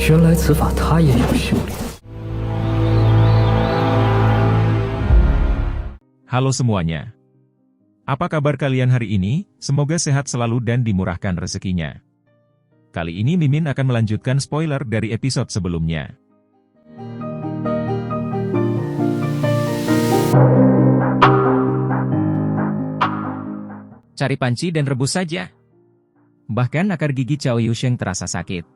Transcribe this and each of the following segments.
原来此法他也要修炼。Halo semuanya. Apa kabar kalian hari ini? Semoga sehat selalu dan dimurahkan rezekinya. Kali ini Mimin akan melanjutkan spoiler dari episode sebelumnya. Cari panci dan rebus saja. Bahkan akar gigi Cao Yusheng terasa sakit.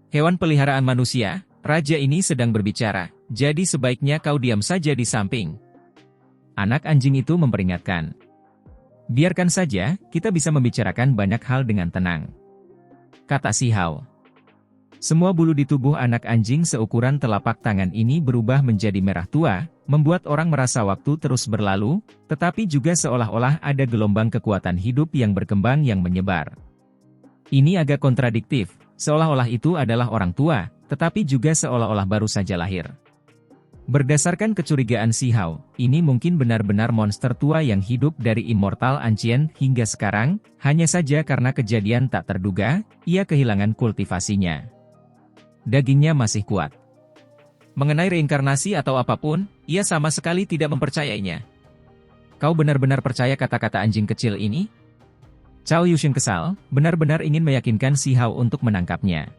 Hewan peliharaan manusia, raja ini sedang berbicara, jadi sebaiknya kau diam saja di samping. Anak anjing itu memperingatkan. Biarkan saja, kita bisa membicarakan banyak hal dengan tenang, kata si Hao. Semua bulu di tubuh anak anjing seukuran telapak tangan ini berubah menjadi merah tua, membuat orang merasa waktu terus berlalu, tetapi juga seolah-olah ada gelombang kekuatan hidup yang berkembang yang menyebar. Ini agak kontradiktif, seolah-olah itu adalah orang tua, tetapi juga seolah-olah baru saja lahir. Berdasarkan kecurigaan si Hao, ini mungkin benar-benar monster tua yang hidup dari Immortal Ancient hingga sekarang, hanya saja karena kejadian tak terduga, ia kehilangan kultivasinya. Dagingnya masih kuat. Mengenai reinkarnasi atau apapun, ia sama sekali tidak mempercayainya. Kau benar-benar percaya kata-kata anjing kecil ini? Cao Yusheng kesal, benar-benar ingin meyakinkan si Hao untuk menangkapnya.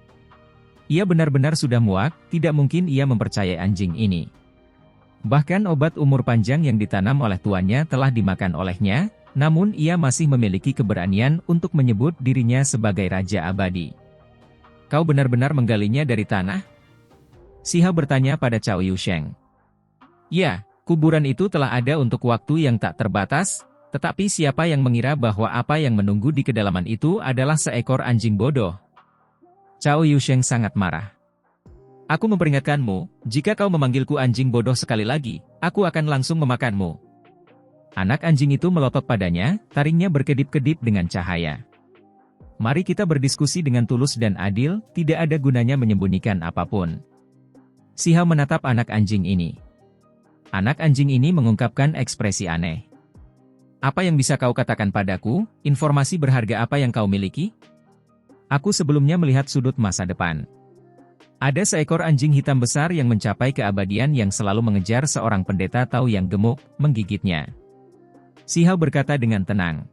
Ia benar-benar sudah muak, tidak mungkin ia mempercayai anjing ini. Bahkan obat umur panjang yang ditanam oleh tuannya telah dimakan olehnya, namun ia masih memiliki keberanian untuk menyebut dirinya sebagai Raja Abadi. Kau benar-benar menggalinya dari tanah? Si Hao bertanya pada Cao Yusheng. Ya, kuburan itu telah ada untuk waktu yang tak terbatas, tetapi siapa yang mengira bahwa apa yang menunggu di kedalaman itu adalah seekor anjing bodoh? Cao Yusheng sangat marah. Aku memperingatkanmu, jika kau memanggilku anjing bodoh sekali lagi, aku akan langsung memakanmu. Anak anjing itu melotot padanya, taringnya berkedip-kedip dengan cahaya. Mari kita berdiskusi dengan tulus dan adil, tidak ada gunanya menyembunyikan apapun. Si Hao menatap anak anjing ini. Anak anjing ini mengungkapkan ekspresi aneh. Apa yang bisa kau katakan padaku? Informasi berharga apa yang kau miliki? Aku sebelumnya melihat sudut masa depan. Ada seekor anjing hitam besar yang mencapai keabadian yang selalu mengejar seorang pendeta Tao yang gemuk, menggigitnya. Si Hao berkata dengan tenang.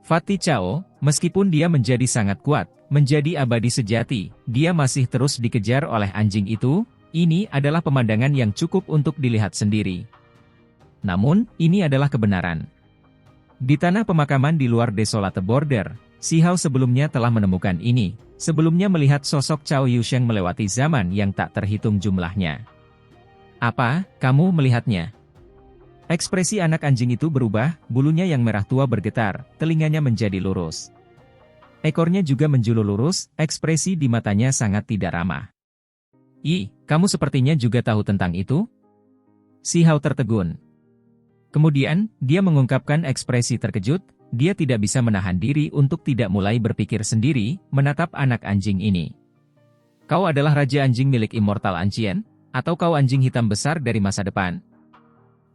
Fatih Cao, meskipun dia menjadi sangat kuat, menjadi abadi sejati, dia masih terus dikejar oleh anjing itu. Ini adalah pemandangan yang cukup untuk dilihat sendiri. Namun, ini adalah kebenaran. Di tanah pemakaman di luar Desolate Border, si Hao sebelumnya telah menemukan ini, sebelumnya melihat sosok Cao Yusheng melewati zaman yang tak terhitung jumlahnya. Apa, kamu melihatnya? Ekspresi anak anjing itu berubah, bulunya yang merah tua bergetar, telinganya menjadi lurus. Ekornya juga menjulur lurus, ekspresi di matanya sangat tidak ramah. Kamu sepertinya juga tahu tentang itu? Si Hao tertegun. Kemudian, dia mengungkapkan ekspresi terkejut. Dia tidak bisa menahan diri untuk tidak mulai berpikir sendiri, menatap anak anjing ini. Kau adalah raja anjing milik Immortal Ancient? Atau kau anjing hitam besar dari masa depan?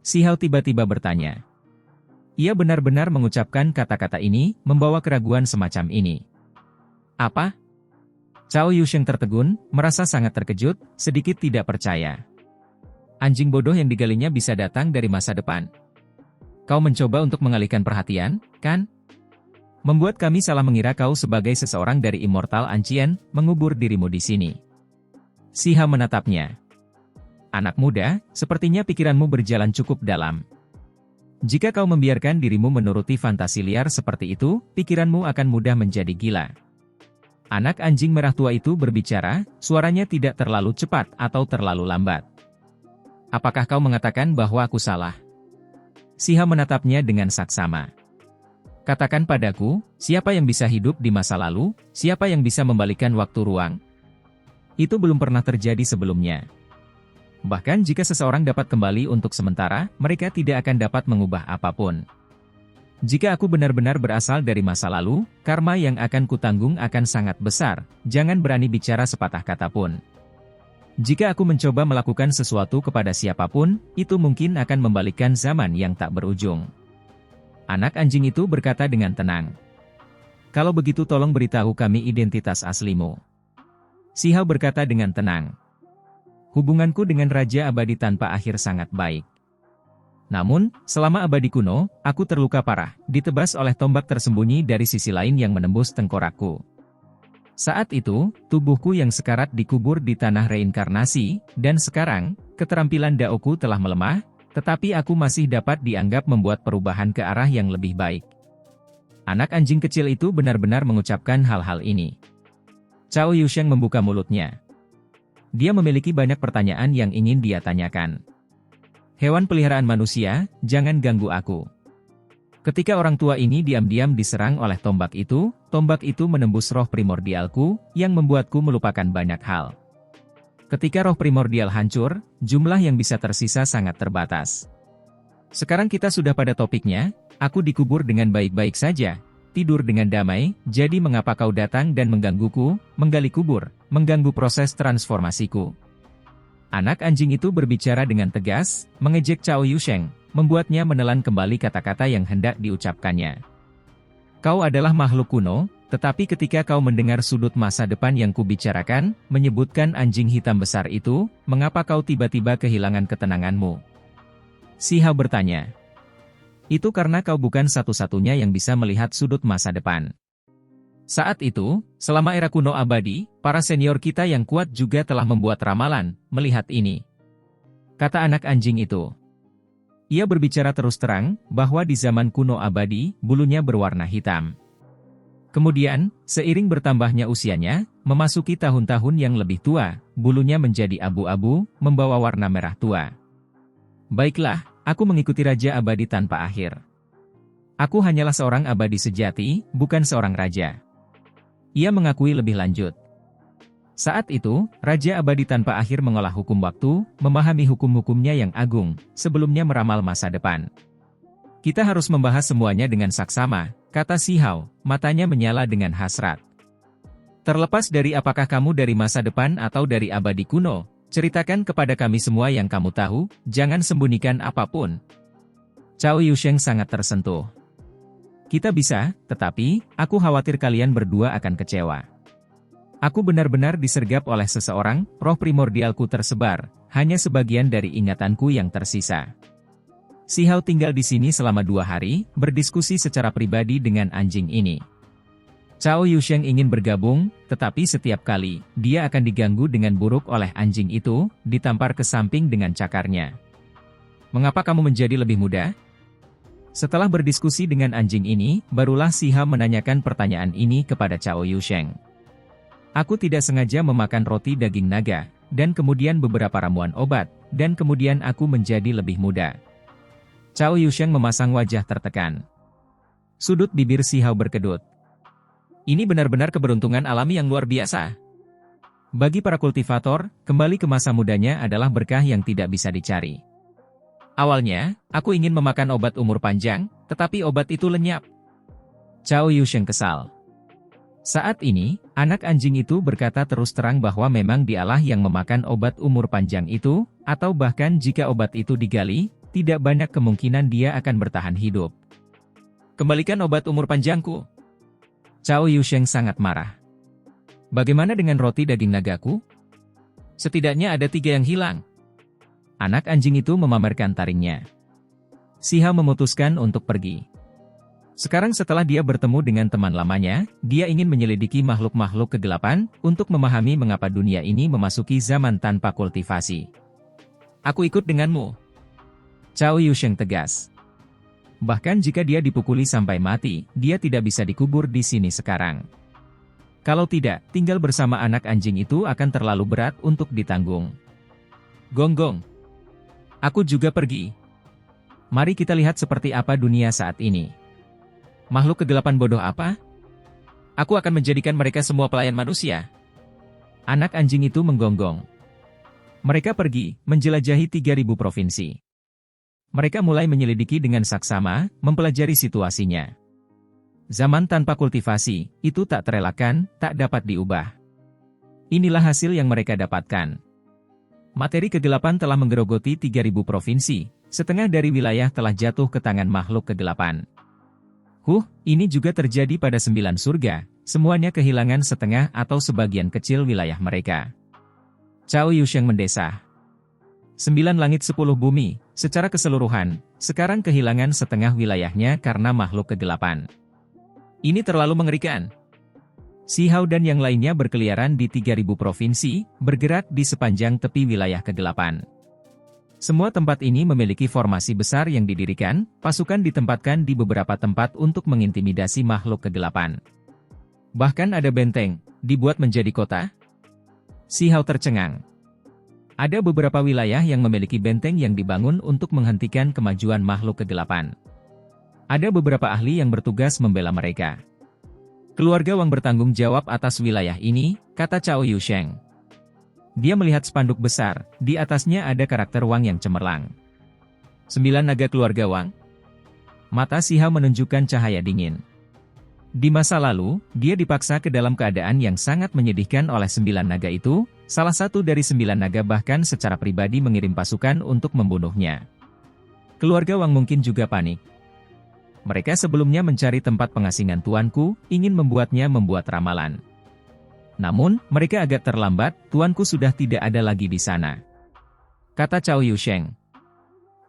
Si Hao tiba-tiba bertanya. Ia benar-benar mengucapkan kata-kata ini, membawa keraguan semacam ini. Apa? Cao Yusheng tertegun, merasa sangat terkejut, sedikit tidak percaya. Anjing bodoh yang digalinya bisa datang dari masa depan. Kau mencoba untuk mengalihkan perhatian, kan? Membuat kami salah mengira kau sebagai seseorang dari Immortal Ancient, mengubur dirimu di sini. Si Hao menatapnya. Anak muda, sepertinya pikiranmu berjalan cukup dalam. Jika kau membiarkan dirimu menuruti fantasi liar seperti itu, pikiranmu akan mudah menjadi gila. Anak anjing merah tua itu berbicara, suaranya tidak terlalu cepat atau terlalu lambat. Apakah kau mengatakan bahwa aku salah? Si Hao menatapnya dengan saksama. Katakan padaku, siapa yang bisa hidup di masa lalu, siapa yang bisa membalikan waktu ruang? Itu belum pernah terjadi sebelumnya. Bahkan jika seseorang dapat kembali untuk sementara, mereka tidak akan dapat mengubah apapun. Jika aku benar-benar berasal dari masa lalu, karma yang akan kutanggung akan sangat besar, jangan berani bicara sepatah kata pun. Jika aku mencoba melakukan sesuatu kepada siapapun, itu mungkin akan membalikkan zaman yang tak berujung. Anak anjing itu berkata dengan tenang. Kalau begitu tolong beritahu kami identitas aslimu. Si Hao berkata dengan tenang. Hubunganku dengan Raja Abadi Tanpa Akhir sangat baik. Namun, selama abadi kuno, aku terluka parah, ditebas oleh tombak tersembunyi dari sisi lain yang menembus tengkorakku. Saat itu, tubuhku yang sekarat dikubur di tanah reinkarnasi, dan sekarang, keterampilan daoku telah melemah, tetapi aku masih dapat dianggap membuat perubahan ke arah yang lebih baik. Anak anjing kecil itu benar-benar mengucapkan hal-hal ini. Cao Yusheng membuka mulutnya. Dia memiliki banyak pertanyaan yang ingin dia tanyakan. Hewan peliharaan manusia, jangan ganggu aku. Ketika orang tua ini diam-diam diserang oleh tombak itu menembus roh primordialku, yang membuatku melupakan banyak hal. Ketika roh primordial hancur, jumlah yang bisa tersisa sangat terbatas. Sekarang kita sudah pada topiknya, aku dikubur dengan baik-baik saja, tidur dengan damai, jadi mengapa kau datang dan menggangguku, menggali kubur, mengganggu proses transformasiku? Anak anjing itu berbicara dengan tegas, mengejek Cao Yusheng, membuatnya menelan kembali kata-kata yang hendak diucapkannya. Kau adalah makhluk kuno, tetapi ketika kau mendengar sudut masa depan yang kubicarakan, menyebutkan anjing hitam besar itu, mengapa kau tiba-tiba kehilangan ketenanganmu? Si Hao bertanya. Itu karena kau bukan satu-satunya yang bisa melihat sudut masa depan. Saat itu, selama era kuno abadi, para senior kita yang kuat juga telah membuat ramalan, melihat ini. Kata anak anjing itu. Ia berbicara terus terang, bahwa di zaman kuno abadi, bulunya berwarna hitam. Kemudian, seiring bertambahnya usianya, memasuki tahun-tahun yang lebih tua, bulunya menjadi abu-abu, membawa warna merah tua. Baiklah, aku mengikuti Raja Abadi Tanpa Akhir. Aku hanyalah seorang abadi sejati, bukan seorang raja. Ia mengakui lebih lanjut. Saat itu, Raja Abadi Tanpa Akhir mengolah hukum waktu, memahami hukum-hukumnya yang agung, sebelumnya meramal masa depan. Kita harus membahas semuanya dengan saksama, kata Si Hao, matanya menyala dengan hasrat. Terlepas dari apakah kamu dari masa depan atau dari abadi kuno, ceritakan kepada kami semua yang kamu tahu, jangan sembunyikan apapun. Cao Yusheng sangat tersentuh. Kita bisa, tetapi, aku khawatir kalian berdua akan kecewa. Aku benar-benar disergap oleh seseorang, roh primordialku tersebar, hanya sebagian dari ingatanku yang tersisa. Si Hao tinggal di sini selama 2 hari, berdiskusi secara pribadi dengan anjing ini. Cao Yusheng ingin bergabung, tetapi setiap kali, dia akan diganggu dengan buruk oleh anjing itu, ditampar ke samping dengan cakarnya. Mengapa kamu menjadi lebih muda? Setelah berdiskusi dengan anjing ini, barulah Si Hao menanyakan pertanyaan ini kepada Cao Yusheng. Aku tidak sengaja memakan roti daging naga, dan kemudian beberapa ramuan obat, dan kemudian aku menjadi lebih muda. Cao Yusheng memasang wajah tertekan. Sudut bibir Si Hao berkedut. Ini benar-benar keberuntungan alami yang luar biasa. Bagi para kultivator, kembali ke masa mudanya adalah berkah yang tidak bisa dicari. Awalnya, aku ingin memakan obat umur panjang, tetapi obat itu lenyap. Cao Yusheng kesal. Saat ini, anak anjing itu berkata terus terang bahwa memang dialah yang memakan obat umur panjang itu, atau bahkan jika obat itu digali, tidak banyak kemungkinan dia akan bertahan hidup. Kembalikan obat umur panjangku. Cao Yusheng sangat marah. Bagaimana dengan roti daging nagaku? Setidaknya ada 3 yang hilang. Anak anjing itu memamerkan taringnya. Si Hao memutuskan untuk pergi. Sekarang setelah dia bertemu dengan teman lamanya, dia ingin menyelidiki makhluk-makhluk kegelapan, untuk memahami mengapa dunia ini memasuki zaman tanpa kultivasi. Aku ikut denganmu. Cao Yusheng tegas. Bahkan jika dia dipukuli sampai mati, dia tidak bisa dikubur di sini sekarang. Kalau tidak, tinggal bersama anak anjing itu akan terlalu berat untuk ditanggung. Gonggong. Aku juga pergi. Mari kita lihat seperti apa dunia saat ini. Makhluk kegelapan bodoh apa? Aku akan menjadikan mereka semua pelayan manusia. Anak anjing itu menggonggong. Mereka pergi, menjelajahi 3.000 provinsi. Mereka mulai menyelidiki dengan saksama, mempelajari situasinya. Zaman tanpa kultivasi, itu tak terelakkan, tak dapat diubah. Inilah hasil yang mereka dapatkan. Materi kegelapan telah menggerogoti 3.000 provinsi, setengah dari wilayah telah jatuh ke tangan makhluk kegelapan. Ini juga terjadi pada 9 surga, semuanya kehilangan setengah atau sebagian kecil wilayah mereka. Cao Yusheng mendesah. 9 langit 10 bumi, secara keseluruhan, sekarang kehilangan setengah wilayahnya karena makhluk kegelapan. Ini terlalu mengerikan. Si Hao dan yang lainnya berkeliaran di 3000 provinsi, bergerak di sepanjang tepi wilayah kegelapan. Semua tempat ini memiliki formasi besar yang didirikan, pasukan ditempatkan di beberapa tempat untuk mengintimidasi makhluk kegelapan. Bahkan ada benteng, dibuat menjadi kota. Si Hao tercengang. Ada beberapa wilayah yang memiliki benteng yang dibangun untuk menghentikan kemajuan makhluk kegelapan. Ada beberapa ahli yang bertugas membela mereka. Keluarga Wang bertanggung jawab atas wilayah ini, kata Cao Yusheng. Dia melihat spanduk besar, di atasnya ada karakter Wang yang cemerlang. 9 naga keluarga Wang. Mata Si Hao menunjukkan cahaya dingin. Di masa lalu, dia dipaksa ke dalam keadaan yang sangat menyedihkan oleh 9 naga itu, salah satu dari 9 naga bahkan secara pribadi mengirim pasukan untuk membunuhnya. Keluarga Wang mungkin juga panik. Mereka sebelumnya mencari tempat pengasingan tuanku, ingin membuatnya membuat ramalan. Namun, mereka agak terlambat, tuanku sudah tidak ada lagi di sana. Kata Cao Yusheng.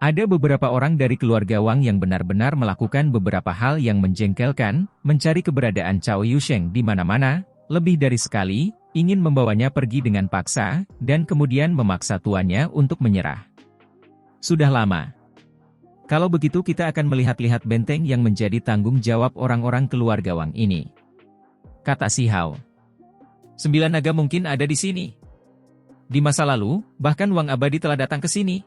Ada beberapa orang dari keluarga Wang yang benar-benar melakukan beberapa hal yang menjengkelkan, mencari keberadaan Cao Yusheng di mana-mana, lebih dari sekali, ingin membawanya pergi dengan paksa, dan kemudian memaksa tuannya untuk menyerah. Sudah lama. Kalau begitu kita akan melihat-lihat benteng yang menjadi tanggung jawab orang-orang keluarga Wang ini. Kata Si Hao. 9 naga mungkin ada di sini. Di masa lalu, bahkan Wang Abadi telah datang ke sini.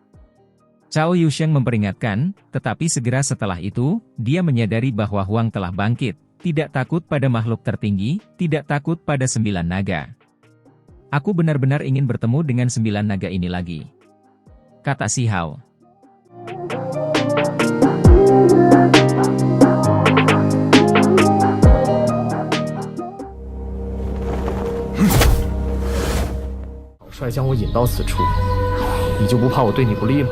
Cao Yusheng memperingatkan, tetapi segera setelah itu, dia menyadari bahwa Huang telah bangkit, tidak takut pada makhluk tertinggi, tidak takut pada 9 naga. Aku benar-benar ingin bertemu dengan 9 naga ini lagi. Kata Si Hao.帅将我引到此处，你就不怕我对你不利吗？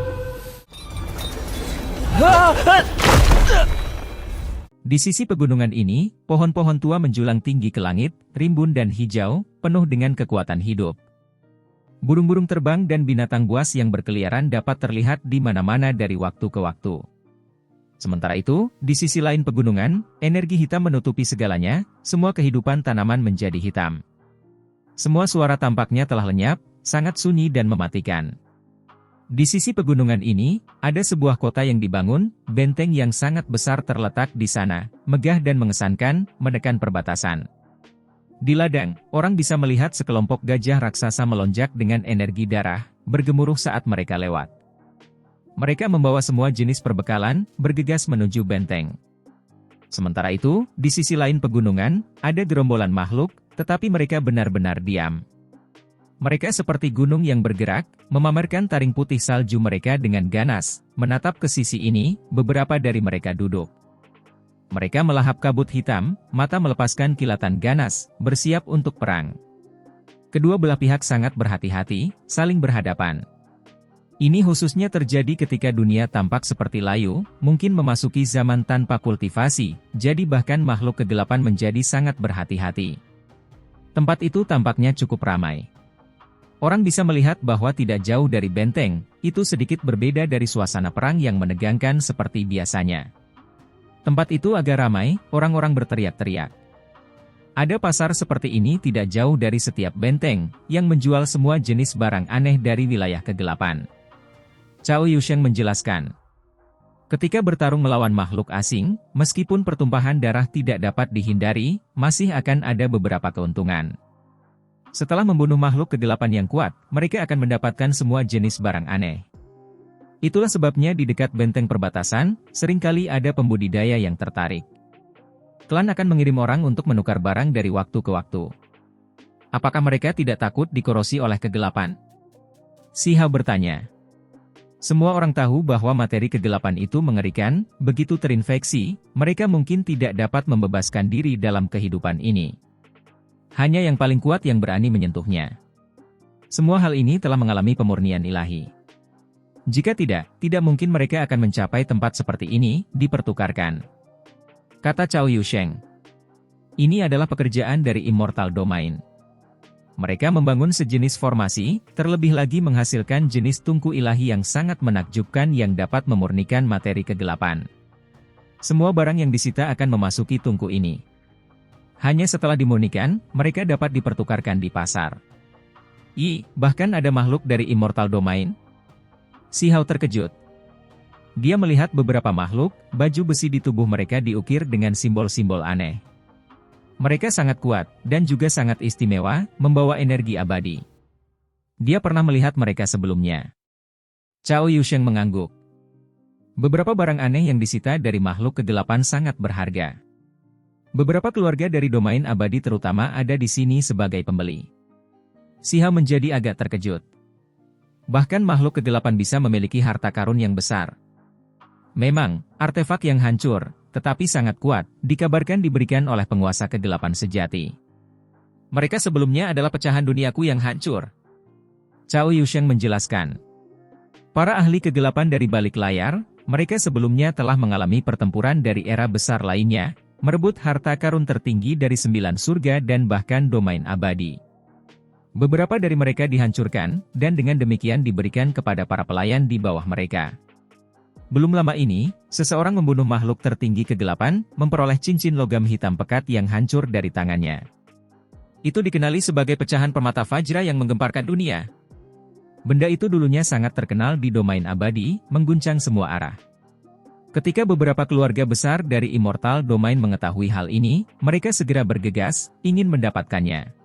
Di sisi pegunungan ini, pohon-pohon tua menjulang tinggi ke langit, rimbun dan hijau, penuh dengan kekuatan hidup. Burung-burung terbang dan binatang buas yang berkeliaran dapat terlihat di mana-mana dari waktu ke waktu. Sementara itu, di sisi lain pegunungan, energi hitam menutupi segalanya, semua kehidupan tanaman menjadi hitam. Semua suara tampaknya telah lenyap, sangat sunyi dan mematikan. Di sisi pegunungan ini, ada sebuah kota yang dibangun, benteng yang sangat besar terletak di sana, megah dan mengesankan, menekan perbatasan. Di ladang, orang bisa melihat sekelompok gajah raksasa melonjak dengan energi darah, bergemuruh saat mereka lewat. Mereka membawa semua jenis perbekalan, bergegas menuju benteng. Sementara itu, di sisi lain pegunungan, ada gerombolan makhluk, tetapi mereka benar-benar diam. Mereka seperti gunung yang bergerak, memamerkan taring putih salju mereka dengan ganas, menatap ke sisi ini, beberapa dari mereka duduk. Mereka melahap kabut hitam, mata melepaskan kilatan ganas, bersiap untuk perang. Kedua belah pihak sangat berhati-hati, saling berhadapan. Ini khususnya terjadi ketika dunia tampak seperti layu, mungkin memasuki zaman tanpa kultivasi, jadi bahkan makhluk kegelapan menjadi sangat berhati-hati. Tempat itu tampaknya cukup ramai. Orang bisa melihat bahwa tidak jauh dari benteng, itu sedikit berbeda dari suasana perang yang menegangkan seperti biasanya. Tempat itu agak ramai, orang-orang berteriak-teriak. Ada pasar seperti ini tidak jauh dari setiap benteng, yang menjual semua jenis barang aneh dari wilayah kegelapan. Cao Yusheng menjelaskan. Ketika bertarung melawan makhluk asing, meskipun pertumpahan darah tidak dapat dihindari, masih akan ada beberapa keuntungan. Setelah membunuh makhluk kegelapan yang kuat, mereka akan mendapatkan semua jenis barang aneh. Itulah sebabnya di dekat benteng perbatasan, seringkali ada pembudidaya yang tertarik. Klan akan mengirim orang untuk menukar barang dari waktu ke waktu. Apakah mereka tidak takut dikorosi oleh kegelapan? Si Hao bertanya. Semua orang tahu bahwa materi kegelapan itu mengerikan, begitu terinfeksi, mereka mungkin tidak dapat membebaskan diri dalam kehidupan ini. Hanya yang paling kuat yang berani menyentuhnya. Semua hal ini telah mengalami pemurnian ilahi. Jika tidak mungkin mereka akan mencapai tempat seperti ini, dipertukarkan. Kata Cao Yusheng. Ini adalah pekerjaan dari Immortal Domain. Mereka membangun sejenis formasi, terlebih lagi menghasilkan jenis tungku ilahi yang sangat menakjubkan yang dapat memurnikan materi kegelapan. Semua barang yang disita akan memasuki tungku ini. Hanya setelah dimurnikan, mereka dapat dipertukarkan di pasar. Bahkan ada makhluk dari Immortal Domain? Si Hao terkejut. Dia melihat beberapa makhluk, baju besi di tubuh mereka diukir dengan simbol-simbol aneh. Mereka sangat kuat, dan juga sangat istimewa, membawa energi abadi. Dia pernah melihat mereka sebelumnya. Cao Yusheng mengangguk. Beberapa barang aneh yang disita dari makhluk kegelapan sangat berharga. Beberapa keluarga dari domain abadi terutama ada di sini sebagai pembeli. Si Hao menjadi agak terkejut. Bahkan makhluk kegelapan bisa memiliki harta karun yang besar. Memang, artefak yang hancur, tetapi sangat kuat, dikabarkan diberikan oleh penguasa kegelapan sejati. Mereka sebelumnya adalah pecahan duniaku yang hancur. Cao Yusheng menjelaskan. Para ahli kegelapan dari balik layar, mereka sebelumnya telah mengalami pertempuran dari era besar lainnya, merebut harta karun tertinggi dari 9 surga dan bahkan domain abadi. Beberapa dari mereka dihancurkan, dan dengan demikian diberikan kepada para pelayan di bawah mereka. Belum lama ini, seseorang membunuh makhluk tertinggi kegelapan, memperoleh cincin logam hitam pekat yang hancur dari tangannya. Itu dikenali sebagai pecahan permata Vajra yang menggemparkan dunia. Benda itu dulunya sangat terkenal di domain abadi, mengguncang semua arah. Ketika beberapa keluarga besar dari Immortal Domain mengetahui hal ini, mereka segera bergegas, ingin mendapatkannya.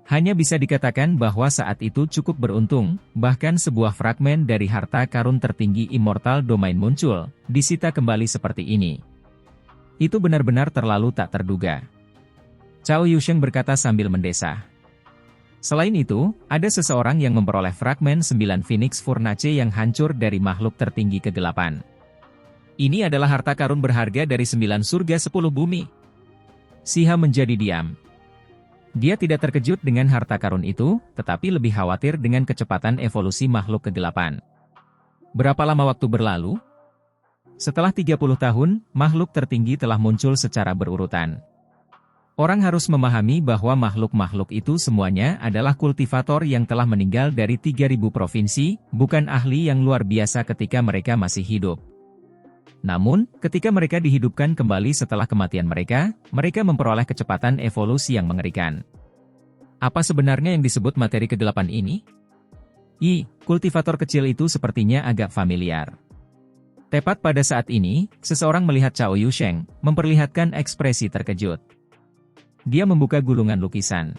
Hanya bisa dikatakan bahwa saat itu cukup beruntung, bahkan sebuah fragmen dari harta karun tertinggi Immortal Domain muncul, disita kembali seperti ini. Itu benar-benar terlalu tak terduga. Cao Yusheng berkata sambil mendesah. Selain itu, ada seseorang yang memperoleh fragmen 9 Phoenix Furnace yang hancur dari makhluk tertinggi kegelapan. Ini adalah harta karun berharga dari 9 surga 10 bumi. Si Hao menjadi diam. Dia tidak terkejut dengan harta karun itu, tetapi lebih khawatir dengan kecepatan evolusi makhluk kegelapan. Berapa lama waktu berlalu? Setelah 30 tahun, makhluk tertinggi telah muncul secara berurutan. Orang harus memahami bahwa makhluk-makhluk itu semuanya adalah kultivator yang telah meninggal dari 3000 provinsi, bukan ahli yang luar biasa ketika mereka masih hidup. Namun, ketika mereka dihidupkan kembali setelah kematian mereka, mereka memperoleh kecepatan evolusi yang mengerikan. Apa sebenarnya yang disebut materi kegelapan ini? Kultivator kecil itu sepertinya agak familiar. Tepat pada saat ini, seseorang melihat Cao Yusheng, memperlihatkan ekspresi terkejut. Dia membuka gulungan lukisan.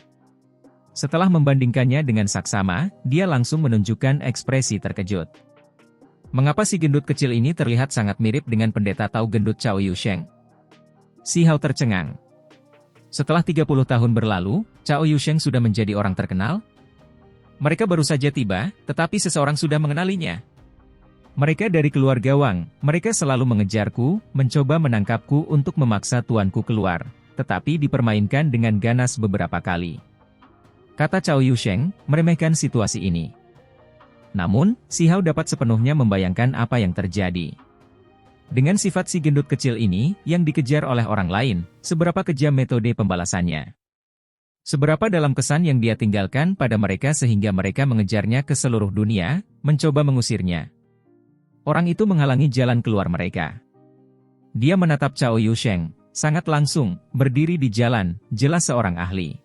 Setelah membandingkannya dengan saksama, dia langsung menunjukkan ekspresi terkejut. Mengapa si gendut kecil ini terlihat sangat mirip dengan pendeta Tao gendut Cao Yusheng? Si Hao tercengang. Setelah 30 tahun berlalu, Cao Yusheng sudah menjadi orang terkenal? Mereka baru saja tiba, tetapi seseorang sudah mengenalinya. Mereka dari keluarga Wang, mereka selalu mengejarku, mencoba menangkapku untuk memaksa tuanku keluar, tetapi dipermainkan dengan ganas beberapa kali. Kata Cao Yusheng, meremehkan situasi ini. Namun, si Hao dapat sepenuhnya membayangkan apa yang terjadi. Dengan sifat si gendut kecil ini, yang dikejar oleh orang lain, seberapa kejam metode pembalasannya. Seberapa dalam kesan yang dia tinggalkan pada mereka sehingga mereka mengejarnya ke seluruh dunia, mencoba mengusirnya. Orang itu menghalangi jalan keluar mereka. Dia menatap Cao Yusheng, sangat langsung, berdiri di jalan, jelas seorang ahli.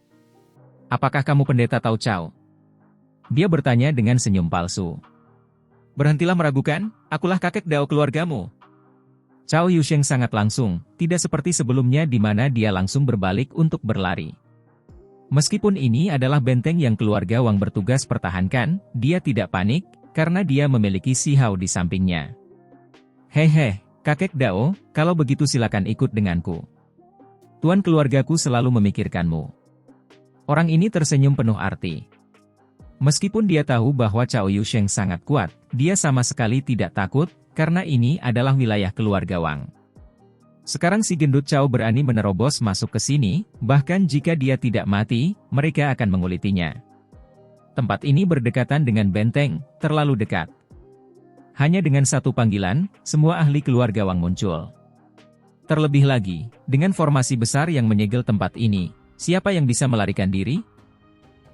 Apakah kamu pendeta Tao Cao? Dia bertanya dengan senyum palsu. Berhentilah meragukan, akulah kakek Dao keluargamu. Cao Yusheng sangat langsung, tidak seperti sebelumnya di mana dia langsung berbalik untuk berlari. Meskipun ini adalah benteng yang keluarga Wang bertugas pertahankan, dia tidak panik, karena dia memiliki si Hao di sampingnya. Hehe, kakek Dao, kalau begitu silakan ikut denganku. Tuan keluargaku selalu memikirkanmu. Orang ini tersenyum penuh arti. Meskipun dia tahu bahwa Cao Yusheng sangat kuat, dia sama sekali tidak takut, karena ini adalah wilayah keluarga Wang. Sekarang si gendut Cao berani menerobos masuk ke sini, bahkan jika dia tidak mati, mereka akan mengulitinya. Tempat ini berdekatan dengan benteng, terlalu dekat. Hanya dengan satu panggilan, semua ahli keluarga Wang muncul. Terlebih lagi, dengan formasi besar yang menyegel tempat ini, siapa yang bisa melarikan diri?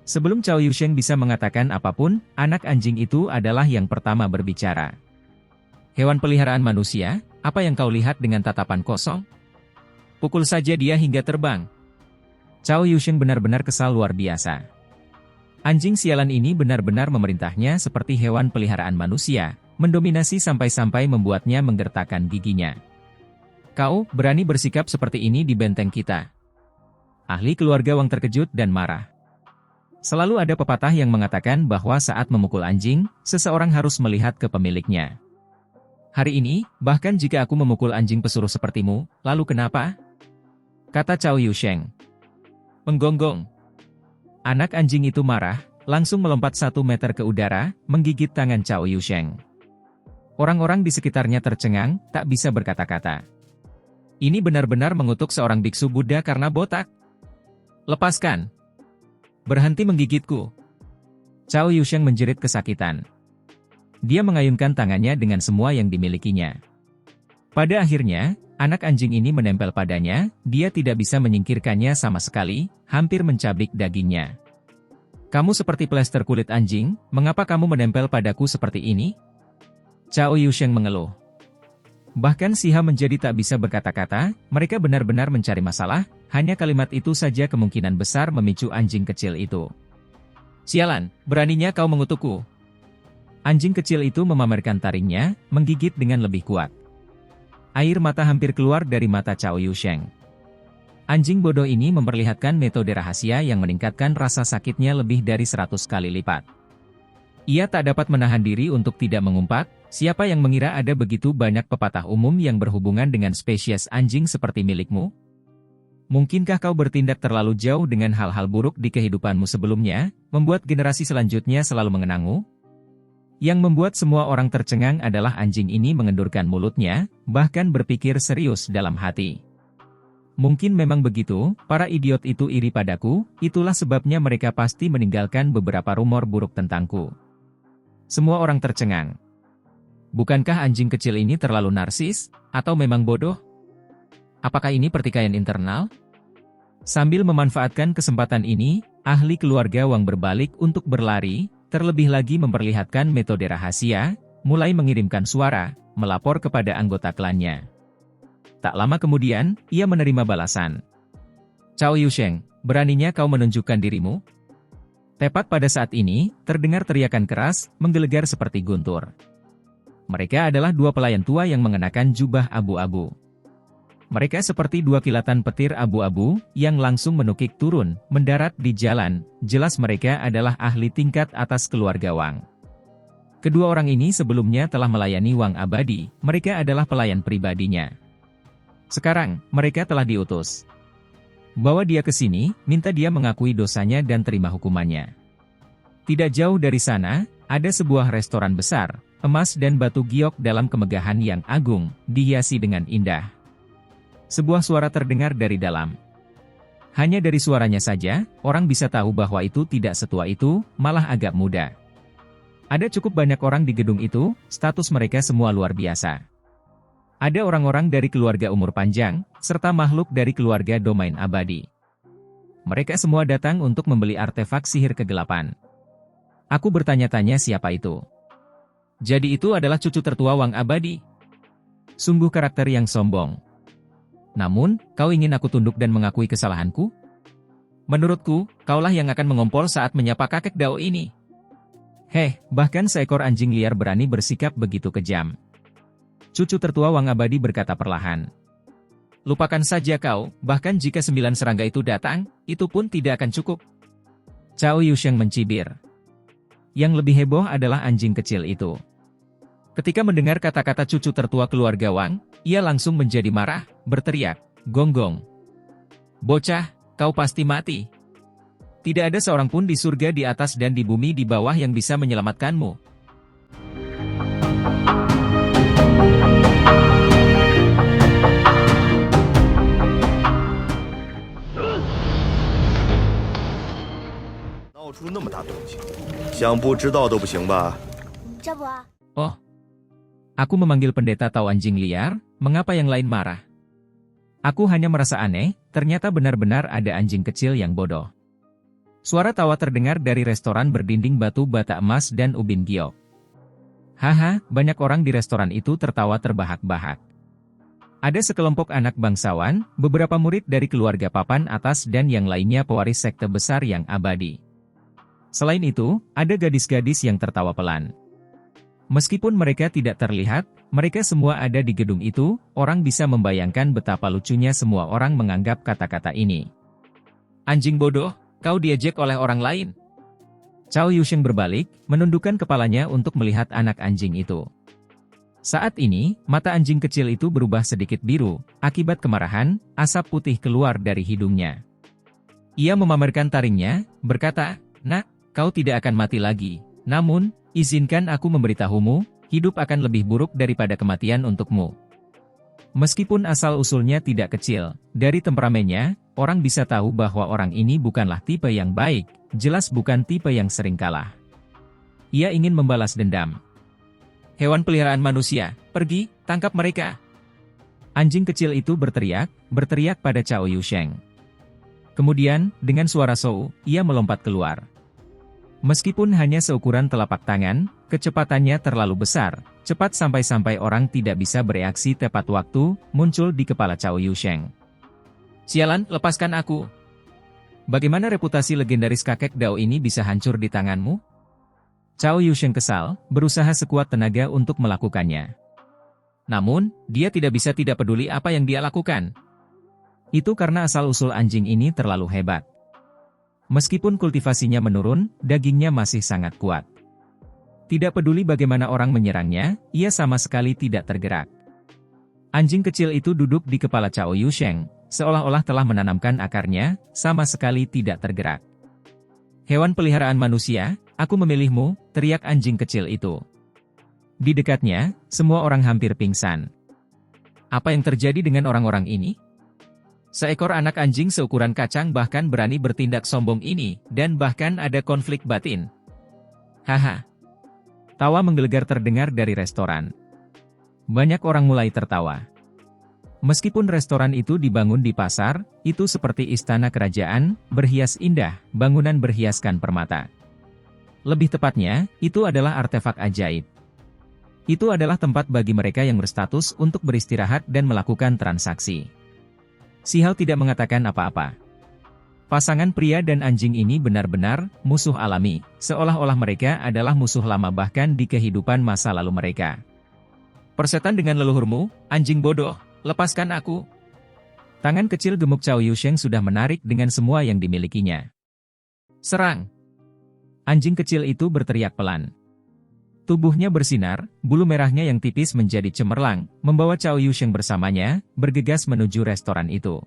Sebelum Cao Yusheng bisa mengatakan apapun, anak anjing itu adalah yang pertama berbicara. Hewan peliharaan manusia, apa yang kau lihat dengan tatapan kosong? Pukul saja dia hingga terbang. Cao Yusheng benar-benar kesal luar biasa. Anjing sialan ini benar-benar memerintahnya seperti hewan peliharaan manusia, mendominasi sampai-sampai membuatnya menggertakkan giginya. Kau berani bersikap seperti ini di benteng kita? Ahli keluarga Wang terkejut dan marah. Selalu ada pepatah yang mengatakan bahwa saat memukul anjing, seseorang harus melihat ke pemiliknya. Hari ini, bahkan jika aku memukul anjing pesuruh sepertimu, lalu kenapa? Kata Cao Yusheng. Menggonggong. Anak anjing itu marah, langsung melompat 1 meter ke udara, menggigit tangan Cao Yusheng. Orang-orang di sekitarnya tercengang, tak bisa berkata-kata. Ini benar-benar mengutuk seorang biksu Buddha karena botak. Lepaskan. Berhenti menggigitku. Cao Yusheng menjerit kesakitan. Dia mengayunkan tangannya dengan semua yang dimilikinya. Pada akhirnya, anak anjing ini menempel padanya, dia tidak bisa menyingkirkannya sama sekali, hampir mencabik dagingnya. Kamu seperti plester kulit anjing, mengapa kamu menempel padaku seperti ini? Cao Yusheng mengeluh. Bahkan Siha menjadi tak bisa berkata-kata, mereka benar-benar mencari masalah, hanya kalimat itu saja kemungkinan besar memicu anjing kecil itu. Sialan, beraninya kau mengutukku. Anjing kecil itu memamerkan taringnya, menggigit dengan lebih kuat. Air mata hampir keluar dari mata Cao Yusheng. Anjing bodoh ini memperlihatkan metode rahasia yang meningkatkan rasa sakitnya lebih dari 100 kali lipat. Ia tak dapat menahan diri untuk tidak mengumpat, siapa yang mengira ada begitu banyak pepatah umum yang berhubungan dengan spesies anjing seperti milikmu? Mungkinkah kau bertindak terlalu jauh dengan hal-hal buruk di kehidupanmu sebelumnya, membuat generasi selanjutnya selalu mengenangmu? Yang membuat semua orang tercengang adalah anjing ini mengendurkan mulutnya, bahkan berpikir serius dalam hati. Mungkin memang begitu, para idiot itu iri padaku, itulah sebabnya mereka pasti meninggalkan beberapa rumor buruk tentangku. Semua orang tercengang. Bukankah anjing kecil ini terlalu narsis, atau memang bodoh? Apakah ini pertikaian internal? Sambil memanfaatkan kesempatan ini, ahli keluarga Wang berbalik untuk berlari, terlebih lagi memperlihatkan metode rahasia, mulai mengirimkan suara, melapor kepada anggota klannya. Tak lama kemudian, ia menerima balasan. Cao Yusheng, beraninya kau menunjukkan dirimu? Tepat pada saat ini, terdengar teriakan keras, menggelegar seperti guntur. Mereka adalah 2 pelayan tua yang mengenakan jubah abu-abu. Mereka seperti 2 kilatan petir abu-abu, yang langsung menukik turun, mendarat di jalan, jelas mereka adalah ahli tingkat atas keluarga Wang. Kedua orang ini sebelumnya telah melayani Wang Abadi, mereka adalah pelayan pribadinya. Sekarang, mereka telah diutus. Bawa dia ke sini, minta dia mengakui dosanya dan terima hukumannya. Tidak jauh dari sana, ada sebuah restoran besar, emas dan batu giok dalam kemegahan yang agung, dihiasi dengan indah. Sebuah suara terdengar dari dalam. Hanya dari suaranya saja, orang bisa tahu bahwa itu tidak setua itu, malah agak muda. Ada cukup banyak orang di gedung itu, status mereka semua luar biasa. Ada orang-orang dari keluarga umur panjang, serta makhluk dari keluarga domain abadi. Mereka semua datang untuk membeli artefak sihir kegelapan. Aku bertanya-tanya siapa itu. Jadi itu adalah cucu tertua Wang Abadi. Sungguh karakter yang sombong. Namun, kau ingin aku tunduk dan mengakui kesalahanku? Menurutku, kaulah yang akan mengompol saat menyapa kakek Dao ini. Bahkan seekor anjing liar berani bersikap begitu kejam. Cucu tertua Wang Abadi berkata perlahan. Lupakan saja kau, bahkan jika 9 serangga itu datang, itu pun tidak akan cukup. Cao Yusheng mencibir. Yang lebih heboh adalah anjing kecil itu. Ketika mendengar kata-kata cucu tertua keluarga Wang, ia langsung menjadi marah, berteriak, gonggong. Bocah, kau pasti mati. Tidak ada seorang pun di surga di atas dan di bumi di bawah yang bisa menyelamatkanmu. Oh, aku memanggil pendeta tahu anjing liar, mengapa yang lain marah? Aku hanya merasa aneh, ternyata benar-benar ada anjing kecil yang bodoh. Suara tawa terdengar dari restoran berdinding batu bata emas dan ubin giok. Haha, banyak orang di restoran itu tertawa terbahak-bahak. Ada sekelompok anak bangsawan, beberapa murid dari keluarga papan atas dan yang lainnya pewaris sekte besar yang abadi. Selain itu, ada gadis-gadis yang tertawa pelan. Meskipun mereka tidak terlihat, mereka semua ada di gedung itu, orang bisa membayangkan betapa lucunya semua orang menganggap kata-kata ini. Anjing bodoh, kau diejek oleh orang lain. Cao Yusheng berbalik, menundukkan kepalanya untuk melihat anak anjing itu. Saat ini, mata anjing kecil itu berubah sedikit biru, akibat kemarahan, asap putih keluar dari hidungnya. Ia memamerkan taringnya, berkata, "Nak, kau tidak akan mati lagi. Namun, izinkan aku memberitahumu, hidup akan lebih buruk daripada kematian untukmu." Meskipun asal-usulnya tidak kecil, dari temperamennya, orang bisa tahu bahwa orang ini bukanlah tipe yang baik, jelas bukan tipe yang sering kalah. Ia ingin membalas dendam. Hewan peliharaan manusia, pergi, tangkap mereka. Anjing kecil itu berteriak pada Cao Yusheng. Kemudian, dengan suara shou, ia melompat keluar. Meskipun hanya seukuran telapak tangan, kecepatannya terlalu besar, cepat sampai-sampai orang tidak bisa bereaksi tepat waktu, muncul di kepala Cao Yusheng. Sialan, lepaskan aku. Bagaimana reputasi legendaris kakek Dao ini bisa hancur di tanganmu? Cao Yusheng kesal, berusaha sekuat tenaga untuk melakukannya. Namun, dia tidak bisa tidak peduli apa yang dia lakukan. Itu karena asal-usul anjing ini terlalu hebat. Meskipun kultivasinya menurun, dagingnya masih sangat kuat. Tidak peduli bagaimana orang menyerangnya, ia sama sekali tidak tergerak. Anjing kecil itu duduk di kepala Cao Yusheng, seolah-olah telah menanamkan akarnya, sama sekali tidak tergerak. Hewan peliharaan manusia, aku memilihmu, teriak anjing kecil itu. Di dekatnya, semua orang hampir pingsan. Apa yang terjadi dengan orang-orang ini? Seekor anak anjing seukuran kacang bahkan berani bertindak sombong ini, dan bahkan ada konflik batin. Haha. Tawa menggelegar terdengar dari restoran. Banyak orang mulai tertawa. Meskipun restoran itu dibangun di pasar, itu seperti istana kerajaan, berhias indah, bangunan berhiaskan permata. Lebih tepatnya, itu adalah artefak ajaib. Itu adalah tempat bagi mereka yang berstatus untuk beristirahat dan melakukan transaksi. Si Hao tidak mengatakan apa-apa. Pasangan pria dan anjing ini benar-benar musuh alami, seolah-olah mereka adalah musuh lama bahkan di kehidupan masa lalu mereka. Persetan dengan leluhurmu, anjing bodoh. Lepaskan aku. Tangan kecil gemuk Cao Yusheng sudah menarik dengan semua yang dimilikinya. Serang. Anjing kecil itu berteriak pelan. Tubuhnya bersinar, bulu merahnya yang tipis menjadi cemerlang, membawa Cao Yusheng bersamanya, bergegas menuju restoran itu.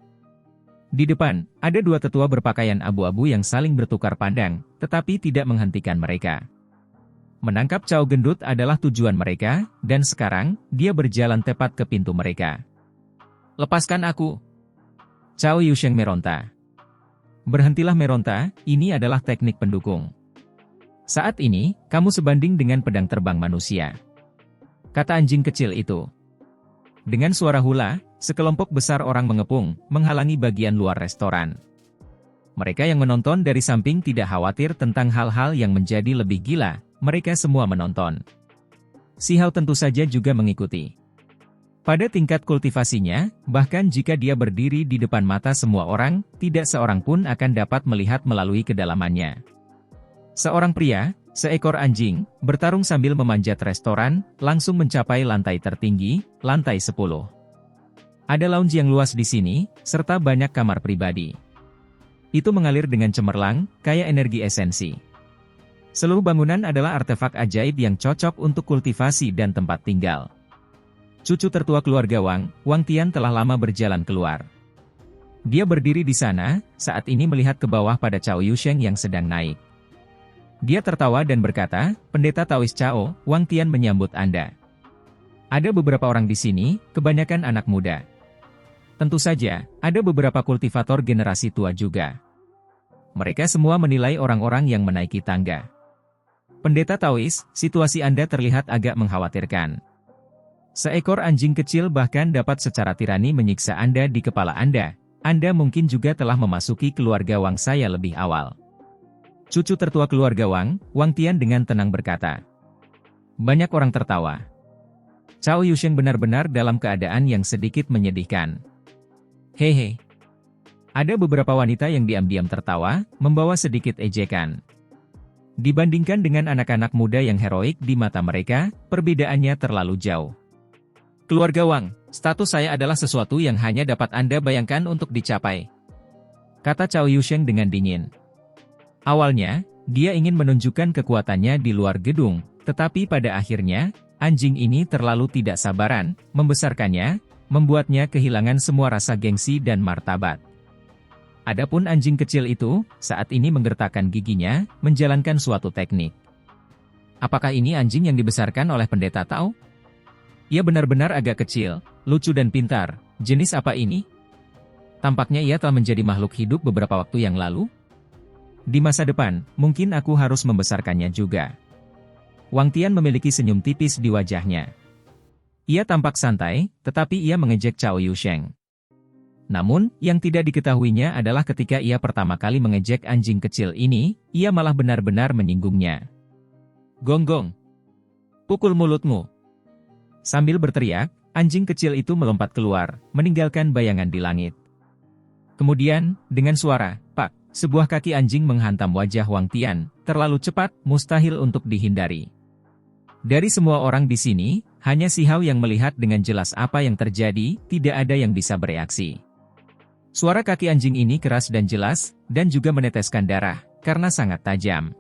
Di depan, ada dua tetua berpakaian abu-abu yang saling bertukar pandang, tetapi tidak menghentikan mereka. Menangkap Cao Gendut adalah tujuan mereka, dan sekarang, dia berjalan tepat ke pintu mereka. Lepaskan aku. Cao Yusheng meronta. Berhentilah meronta, ini adalah teknik pendukung. Saat ini, kamu sebanding dengan pedang terbang manusia. Kata anjing kecil itu. Dengan suara hula, sekelompok besar orang mengepung, menghalangi bagian luar restoran. Mereka yang menonton dari samping tidak khawatir tentang hal-hal yang menjadi lebih gila, mereka semua menonton. Si Hao tentu saja juga mengikuti. Pada tingkat kultivasinya, bahkan jika dia berdiri di depan mata semua orang, tidak seorang pun akan dapat melihat melalui kedalamannya. Seorang pria, seekor anjing, bertarung sambil memanjat restoran, langsung mencapai lantai tertinggi, lantai 10. Ada lounge yang luas di sini, serta banyak kamar pribadi. Itu mengalir dengan cemerlang, kaya energi esensi. Seluruh bangunan adalah artefak ajaib yang cocok untuk kultivasi dan tempat tinggal. Cucu tertua keluarga Wang Tian telah lama berjalan keluar. Dia berdiri di sana, saat ini melihat ke bawah pada Cao Yusheng yang sedang naik. Dia tertawa dan berkata, "Pendeta Taois Cao, Wang Tian menyambut Anda." Ada beberapa orang di sini, kebanyakan anak muda. Tentu saja, ada beberapa kultivator generasi tua juga. Mereka semua menilai orang-orang yang menaiki tangga. Pendeta Taois, situasi Anda terlihat agak mengkhawatirkan. Seekor anjing kecil bahkan dapat secara tirani menyiksa Anda di kepala Anda. Anda mungkin juga telah memasuki keluarga Wang saya lebih awal. Cucu tertua keluarga Wang, Wang Tian dengan tenang berkata. Banyak orang tertawa. Cao Yusheng benar-benar dalam keadaan yang sedikit menyedihkan. Hehe. Ada beberapa wanita yang diam-diam tertawa, membawa sedikit ejekan. Dibandingkan dengan anak-anak muda yang heroik di mata mereka, perbedaannya terlalu jauh. Keluarga Wang, status saya adalah sesuatu yang hanya dapat Anda bayangkan untuk dicapai. Kata Cao Yusheng dengan dingin. Awalnya, dia ingin menunjukkan kekuatannya di luar gedung, tetapi pada akhirnya, anjing ini terlalu tidak sabaran, membesarkannya, membuatnya kehilangan semua rasa gengsi dan martabat. Adapun anjing kecil itu, saat ini menggertakkan giginya, menjalankan suatu teknik. Apakah ini anjing yang dibesarkan oleh pendeta Tao? Ia benar-benar agak kecil, lucu dan pintar. Jenis apa ini? Tampaknya ia telah menjadi makhluk hidup beberapa waktu yang lalu. Di masa depan, mungkin aku harus membesarkannya juga. Wang Tian memiliki senyum tipis di wajahnya. Ia tampak santai, tetapi ia mengejek Cao Yusheng. Namun, yang tidak diketahuinya adalah ketika ia pertama kali mengejek anjing kecil ini, ia malah benar-benar menyinggungnya. Gonggong. Pukul mulutmu. Sambil berteriak, anjing kecil itu melompat keluar, meninggalkan bayangan di langit. Kemudian, dengan suara, "Pak!" sebuah kaki anjing menghantam wajah Wang Tian, terlalu cepat, mustahil untuk dihindari. Dari semua orang di sini, hanya Si Hao yang melihat dengan jelas apa yang terjadi, tidak ada yang bisa bereaksi. Suara kaki anjing ini keras dan jelas, dan juga meneteskan darah, karena sangat tajam.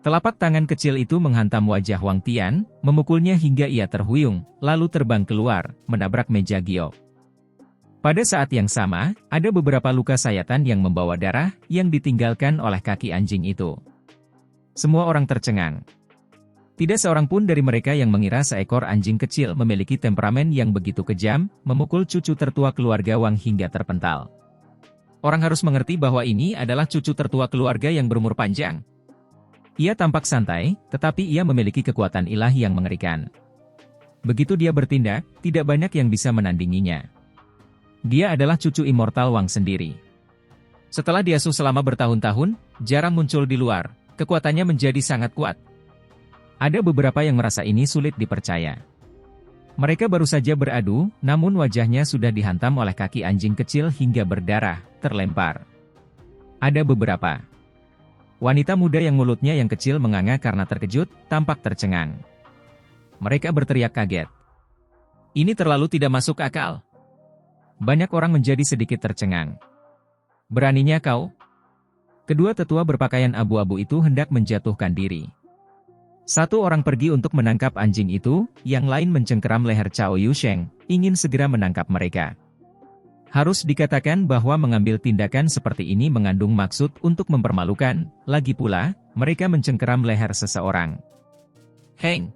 Telapak tangan kecil itu menghantam wajah Wang Tian, memukulnya hingga ia terhuyung, lalu terbang keluar, menabrak meja giok. Pada saat yang sama, ada beberapa luka sayatan yang membawa darah, yang ditinggalkan oleh kaki anjing itu. Semua orang tercengang. Tidak seorang pun dari mereka yang mengira seekor anjing kecil memiliki temperamen yang begitu kejam, memukul cucu tertua keluarga Wang hingga terpental. Orang harus mengerti bahwa ini adalah cucu tertua keluarga yang berumur panjang. Ia tampak santai, tetapi ia memiliki kekuatan ilahi yang mengerikan. Begitu dia bertindak, tidak banyak yang bisa menandinginya. Dia adalah cucu immortal Wang sendiri. Setelah diasuh selama bertahun-tahun, jarang muncul di luar, kekuatannya menjadi sangat kuat. Ada beberapa yang merasa ini sulit dipercaya. Mereka baru saja beradu, namun wajahnya sudah dihantam oleh kaki anjing kecil hingga berdarah, terlempar. Ada beberapa wanita muda yang mulutnya yang kecil menganga karena terkejut, tampak tercengang. Mereka berteriak kaget. Ini terlalu tidak masuk akal. Banyak orang menjadi sedikit tercengang. Beraninya kau? Kedua tetua berpakaian abu-abu itu hendak menjatuhkan diri. Satu orang pergi untuk menangkap anjing itu, yang lain mencengkeram leher Cao Yusheng, ingin segera menangkap mereka. Harus dikatakan bahwa mengambil tindakan seperti ini mengandung maksud untuk mempermalukan, lagi pula, mereka mencengkeram leher seseorang. Heng!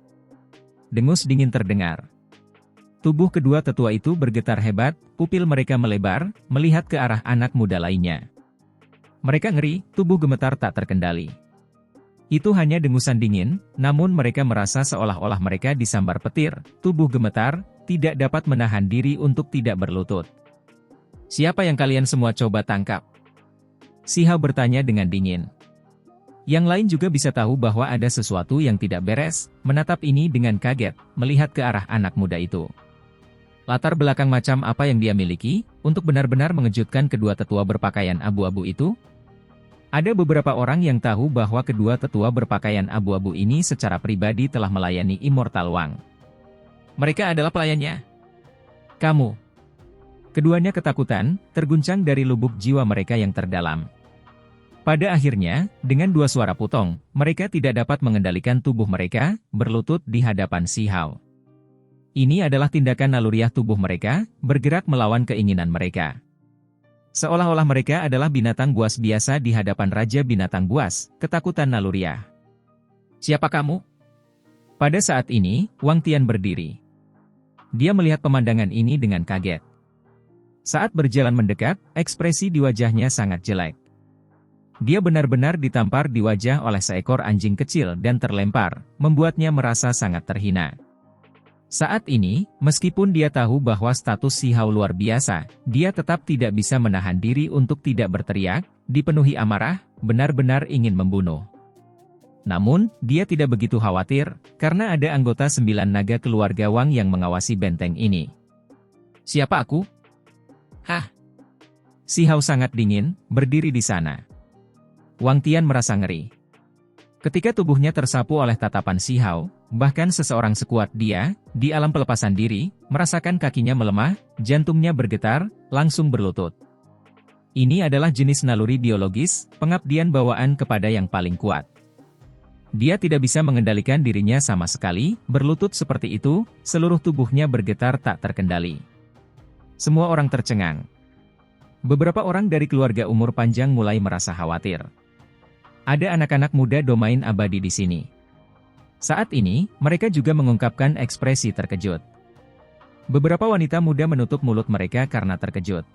Dengus dingin terdengar. Tubuh kedua tetua itu bergetar hebat, pupil mereka melebar, melihat ke arah anak muda lainnya. Mereka ngeri, tubuh gemetar tak terkendali. Itu hanya dengusan dingin, namun mereka merasa seolah-olah mereka disambar petir, tubuh gemetar, tidak dapat menahan diri untuk tidak berlutut. Siapa yang kalian semua coba tangkap? Si Hao bertanya dengan dingin. Yang lain juga bisa tahu bahwa ada sesuatu yang tidak beres, menatap ini dengan kaget, melihat ke arah anak muda itu. Latar belakang macam apa yang dia miliki, untuk benar-benar mengejutkan kedua tetua berpakaian abu-abu itu? Ada beberapa orang yang tahu bahwa kedua tetua berpakaian abu-abu ini secara pribadi telah melayani Immortal Wang. Mereka adalah pelayannya. Kamu. Keduanya ketakutan, terguncang dari lubuk jiwa mereka yang terdalam. Pada akhirnya, dengan dua suara putong, mereka tidak dapat mengendalikan tubuh mereka, berlutut di hadapan Si Hao. Ini adalah tindakan naluriah tubuh mereka, bergerak melawan keinginan mereka. Seolah-olah mereka adalah binatang buas biasa di hadapan Raja Binatang Buas, ketakutan naluriah. Siapa kamu? Pada saat ini, Wang Tian berdiri. Dia melihat pemandangan ini dengan kaget. Saat berjalan mendekat, ekspresi di wajahnya sangat jelek. Dia benar-benar ditampar di wajah oleh seekor anjing kecil dan terlempar, membuatnya merasa sangat terhina. Saat ini, meskipun dia tahu bahwa status Si Hao luar biasa, dia tetap tidak bisa menahan diri untuk tidak berteriak, dipenuhi amarah, benar-benar ingin membunuh. Namun, dia tidak begitu khawatir, karena ada anggota 9 naga keluarga Wang yang mengawasi benteng ini. Siapa aku? Hah? Si Hao sangat dingin, berdiri di sana. Wang Tian merasa ngeri. Ketika tubuhnya tersapu oleh tatapan Si Hao, bahkan seseorang sekuat dia, di alam pelepasan diri, merasakan kakinya melemah, jantungnya bergetar, langsung berlutut. Ini adalah jenis naluri biologis, pengabdian bawaan kepada yang paling kuat. Dia tidak bisa mengendalikan dirinya sama sekali, berlutut seperti itu, seluruh tubuhnya bergetar tak terkendali. Semua orang tercengang. Beberapa orang dari keluarga umur panjang mulai merasa khawatir. Ada anak-anak muda domain abadi di sini. Saat ini, mereka juga mengungkapkan ekspresi terkejut. Beberapa wanita muda menutup mulut mereka karena terkejut.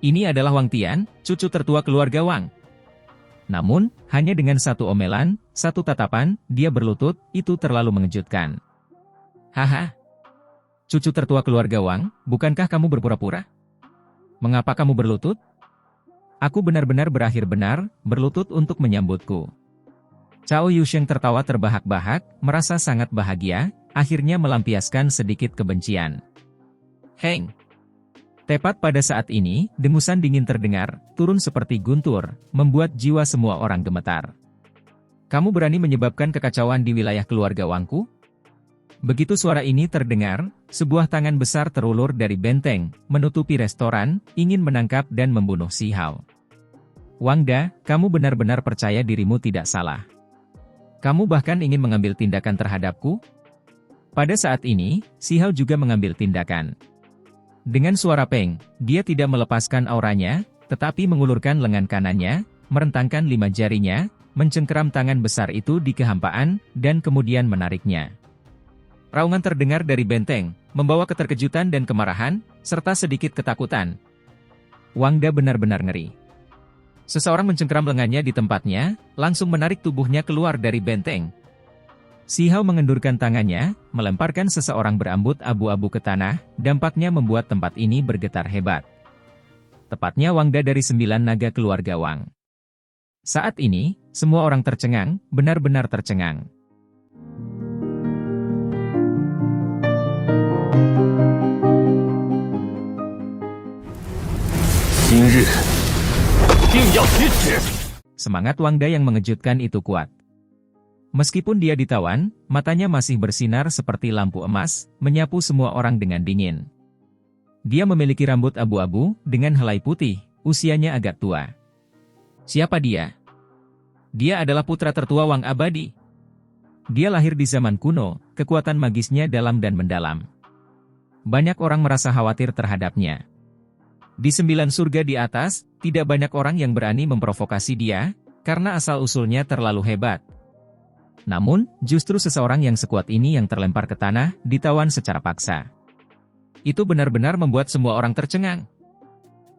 Ini adalah Wang Tian, cucu tertua keluarga Wang. Namun, hanya dengan satu omelan, satu tatapan, dia berlutut, itu terlalu mengejutkan. Haha. Cucu tertua keluarga Wang, bukankah kamu berpura-pura? Mengapa kamu berlutut? Aku benar-benar berakhir benar, berlutut untuk menyambutku. Cao Yusheng tertawa terbahak-bahak, merasa sangat bahagia, akhirnya melampiaskan sedikit kebencian. Heng! Tepat pada saat ini, dengusan dingin terdengar, turun seperti guntur, membuat jiwa semua orang gemetar. Kamu berani menyebabkan kekacauan di wilayah keluarga Wangku? Begitu suara ini terdengar, sebuah tangan besar terulur dari benteng, menutupi restoran, ingin menangkap dan membunuh Si Hao. Wangda, kamu benar-benar percaya dirimu tidak salah. Kamu bahkan ingin mengambil tindakan terhadapku? Pada saat ini, Si Hao juga mengambil tindakan. Dengan suara peng, dia tidak melepaskan auranya, tetapi mengulurkan lengan kanannya, merentangkan 5 jarinya, mencengkeram tangan besar itu di kehampaan, dan kemudian menariknya. Raungan terdengar dari benteng, membawa keterkejutan dan kemarahan, serta sedikit ketakutan. Wangda benar-benar ngeri. Seseorang mencengkeram lengannya di tempatnya, langsung menarik tubuhnya keluar dari benteng. Si Hao mengendurkan tangannya, melemparkan seseorang berambut abu-abu ke tanah, dampaknya membuat tempat ini bergetar hebat. Tepatnya Wangda dari 9 naga keluarga Wang. Saat ini, semua orang tercengang, benar-benar tercengang. Semangat Wangda yang mengejutkan itu kuat. Meskipun dia ditawan, matanya masih bersinar seperti lampu emas, menyapu semua orang dengan dingin. Dia memiliki rambut abu-abu, dengan helai putih, usianya agak tua. Siapa dia? Dia adalah putra tertua Wang Abadi. Dia lahir di zaman kuno, kekuatan magisnya dalam dan mendalam. Banyak orang merasa khawatir terhadapnya. Di 9 surga di atas, tidak banyak orang yang berani memprovokasi dia, karena asal-usulnya terlalu hebat. Namun, justru seseorang yang sekuat ini yang terlempar ke tanah, ditawan secara paksa. Itu benar-benar membuat semua orang tercengang.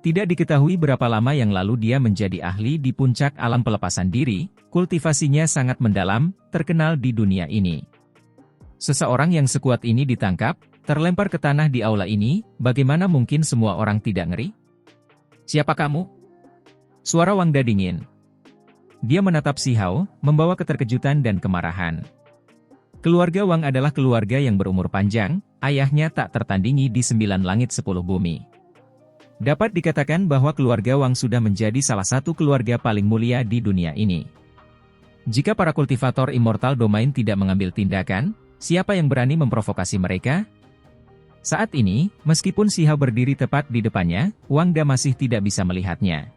Tidak diketahui berapa lama yang lalu dia menjadi ahli di puncak alam pelepasan diri, kultivasinya sangat mendalam, terkenal di dunia ini. Seseorang yang sekuat ini ditangkap, terlempar ke tanah di aula ini, bagaimana mungkin semua orang tidak ngeri? Siapa kamu? Suara Wangda dingin. Dia menatap Si Hao, membawa keterkejutan dan kemarahan. Keluarga Wang adalah keluarga yang berumur panjang, ayahnya tak tertandingi di 9 langit 10 bumi. Dapat dikatakan bahwa keluarga Wang sudah menjadi salah satu keluarga paling mulia di dunia ini. Jika para kultivator immortal domain tidak mengambil tindakan, siapa yang berani memprovokasi mereka? Saat ini, meskipun Si Hao berdiri tepat di depannya, Wangda masih tidak bisa melihatnya.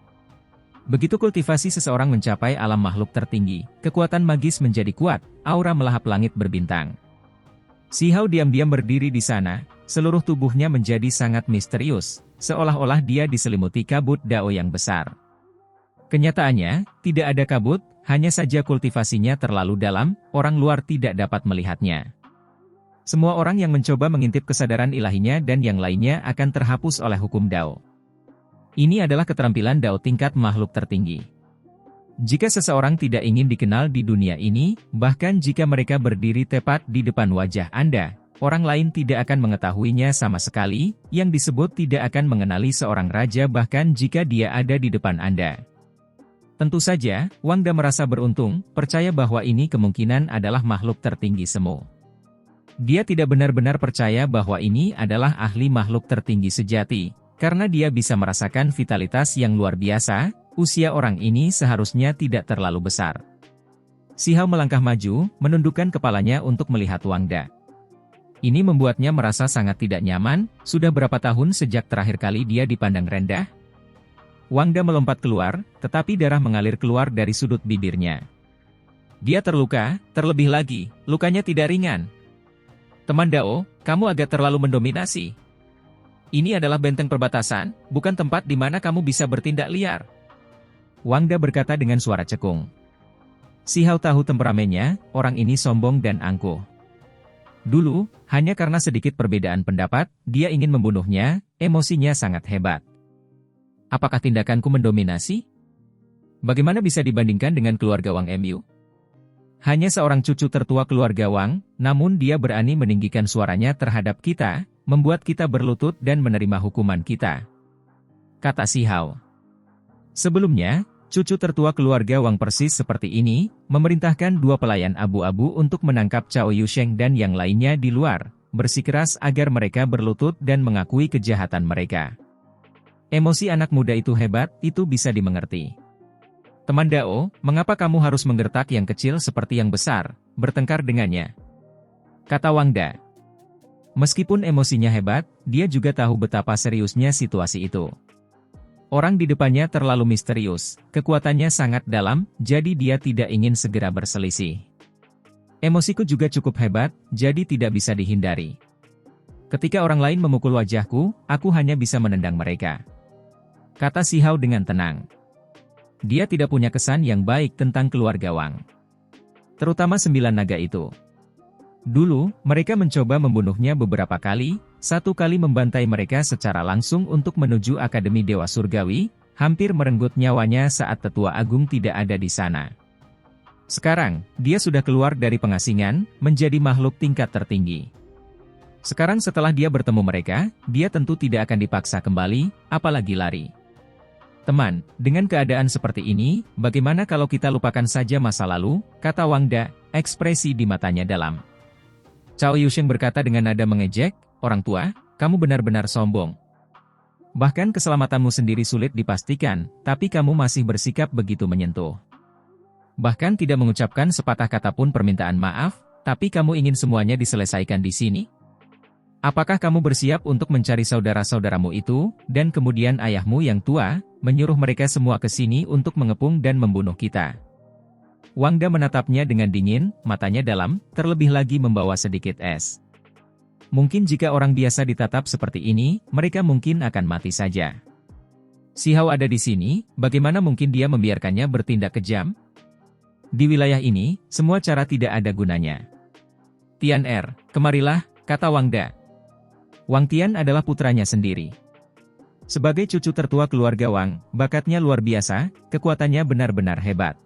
Begitu kultivasi seseorang mencapai alam makhluk tertinggi, kekuatan magis menjadi kuat, aura melahap langit berbintang. Si Hao diam-diam berdiri di sana, seluruh tubuhnya menjadi sangat misterius, seolah-olah dia diselimuti kabut dao yang besar. Kenyataannya, tidak ada kabut, hanya saja kultivasinya terlalu dalam, orang luar tidak dapat melihatnya. Semua orang yang mencoba mengintip kesadaran ilahinya dan yang lainnya akan terhapus oleh hukum dao. Ini adalah keterampilan dao tingkat makhluk tertinggi. Jika seseorang tidak ingin dikenal di dunia ini, bahkan jika mereka berdiri tepat di depan wajah Anda, orang lain tidak akan mengetahuinya sama sekali, yang disebut tidak akan mengenali seorang raja bahkan jika dia ada di depan Anda. Tentu saja, Wangda merasa beruntung, percaya bahwa ini kemungkinan adalah makhluk tertinggi semu. Dia tidak benar-benar percaya bahwa ini adalah ahli makhluk tertinggi sejati, karena dia bisa merasakan vitalitas yang luar biasa, usia orang ini seharusnya tidak terlalu besar. Xiao melangkah maju, menundukkan kepalanya untuk melihat Wangda. Ini membuatnya merasa sangat tidak nyaman, sudah berapa tahun sejak terakhir kali dia dipandang rendah? Wangda melompat keluar, tetapi darah mengalir keluar dari sudut bibirnya. Dia terluka, terlebih lagi, lukanya tidak ringan. Teman Dao, kamu agak terlalu mendominasi. Ini adalah benteng perbatasan, bukan tempat di mana kamu bisa bertindak liar. Wangda berkata dengan suara cekung. Xiao tahu temperamennya, orang ini sombong dan angkuh. Dulu, hanya karena sedikit perbedaan pendapat, dia ingin membunuhnya, emosinya sangat hebat. Apakah tindakanku mendominasi? Bagaimana bisa dibandingkan dengan keluarga Wang Mu? Hanya seorang cucu tertua keluarga Wang, namun dia berani meninggikan suaranya terhadap kita, membuat kita berlutut dan menerima hukuman kita. Kata Xiao. Sebelumnya, cucu tertua keluarga Wang persis seperti ini, memerintahkan 2 pelayan abu-abu untuk menangkap Cao Yusheng dan yang lainnya di luar, bersikeras agar mereka berlutut dan mengakui kejahatan mereka. Emosi anak muda itu hebat, itu bisa dimengerti. Teman Dao, mengapa kamu harus menggertak yang kecil seperti yang besar, bertengkar dengannya? Kata Wangda. Meskipun emosinya hebat, dia juga tahu betapa seriusnya situasi itu. Orang di depannya terlalu misterius, kekuatannya sangat dalam, jadi dia tidak ingin segera berselisih. Emosiku juga cukup hebat, jadi tidak bisa dihindari. Ketika orang lain memukul wajahku, aku hanya bisa menendang mereka. Kata Xiao dengan tenang. Dia tidak punya kesan yang baik tentang keluarga Wang. Terutama 9 naga itu. Dulu, mereka mencoba membunuhnya beberapa kali, 1 kali membantai mereka secara langsung untuk menuju Akademi Dewa Surgawi, hampir merenggut nyawanya saat Tetua Agung tidak ada di sana. Sekarang, dia sudah keluar dari pengasingan, menjadi makhluk tingkat tertinggi. Sekarang setelah dia bertemu mereka, dia tentu tidak akan dipaksa kembali, apalagi lari. Teman, dengan keadaan seperti ini, bagaimana kalau kita lupakan saja masa lalu, kata Wangda, ekspresi di matanya dalam. Cao Yusheng berkata dengan nada mengejek, orang tua, kamu benar-benar sombong. Bahkan keselamatanmu sendiri sulit dipastikan, tapi kamu masih bersikap begitu menyentuh. Bahkan tidak mengucapkan sepatah kata pun permintaan maaf, tapi kamu ingin semuanya diselesaikan di sini? Apakah kamu bersiap untuk mencari saudara-saudaramu itu, dan kemudian ayahmu yang tua, menyuruh mereka semua ke sini untuk mengepung dan membunuh kita? Wangda menatapnya dengan dingin, matanya dalam, terlebih lagi membawa sedikit es. Mungkin jika orang biasa ditatap seperti ini, mereka mungkin akan mati saja. Xiao ada di sini, bagaimana mungkin dia membiarkannya bertindak kejam? Di wilayah ini, semua cara tidak ada gunanya. Tian kemarilah, kata Wangda. Wang Tian adalah putranya sendiri. Sebagai cucu tertua keluarga Wang, bakatnya luar biasa, kekuatannya benar-benar hebat.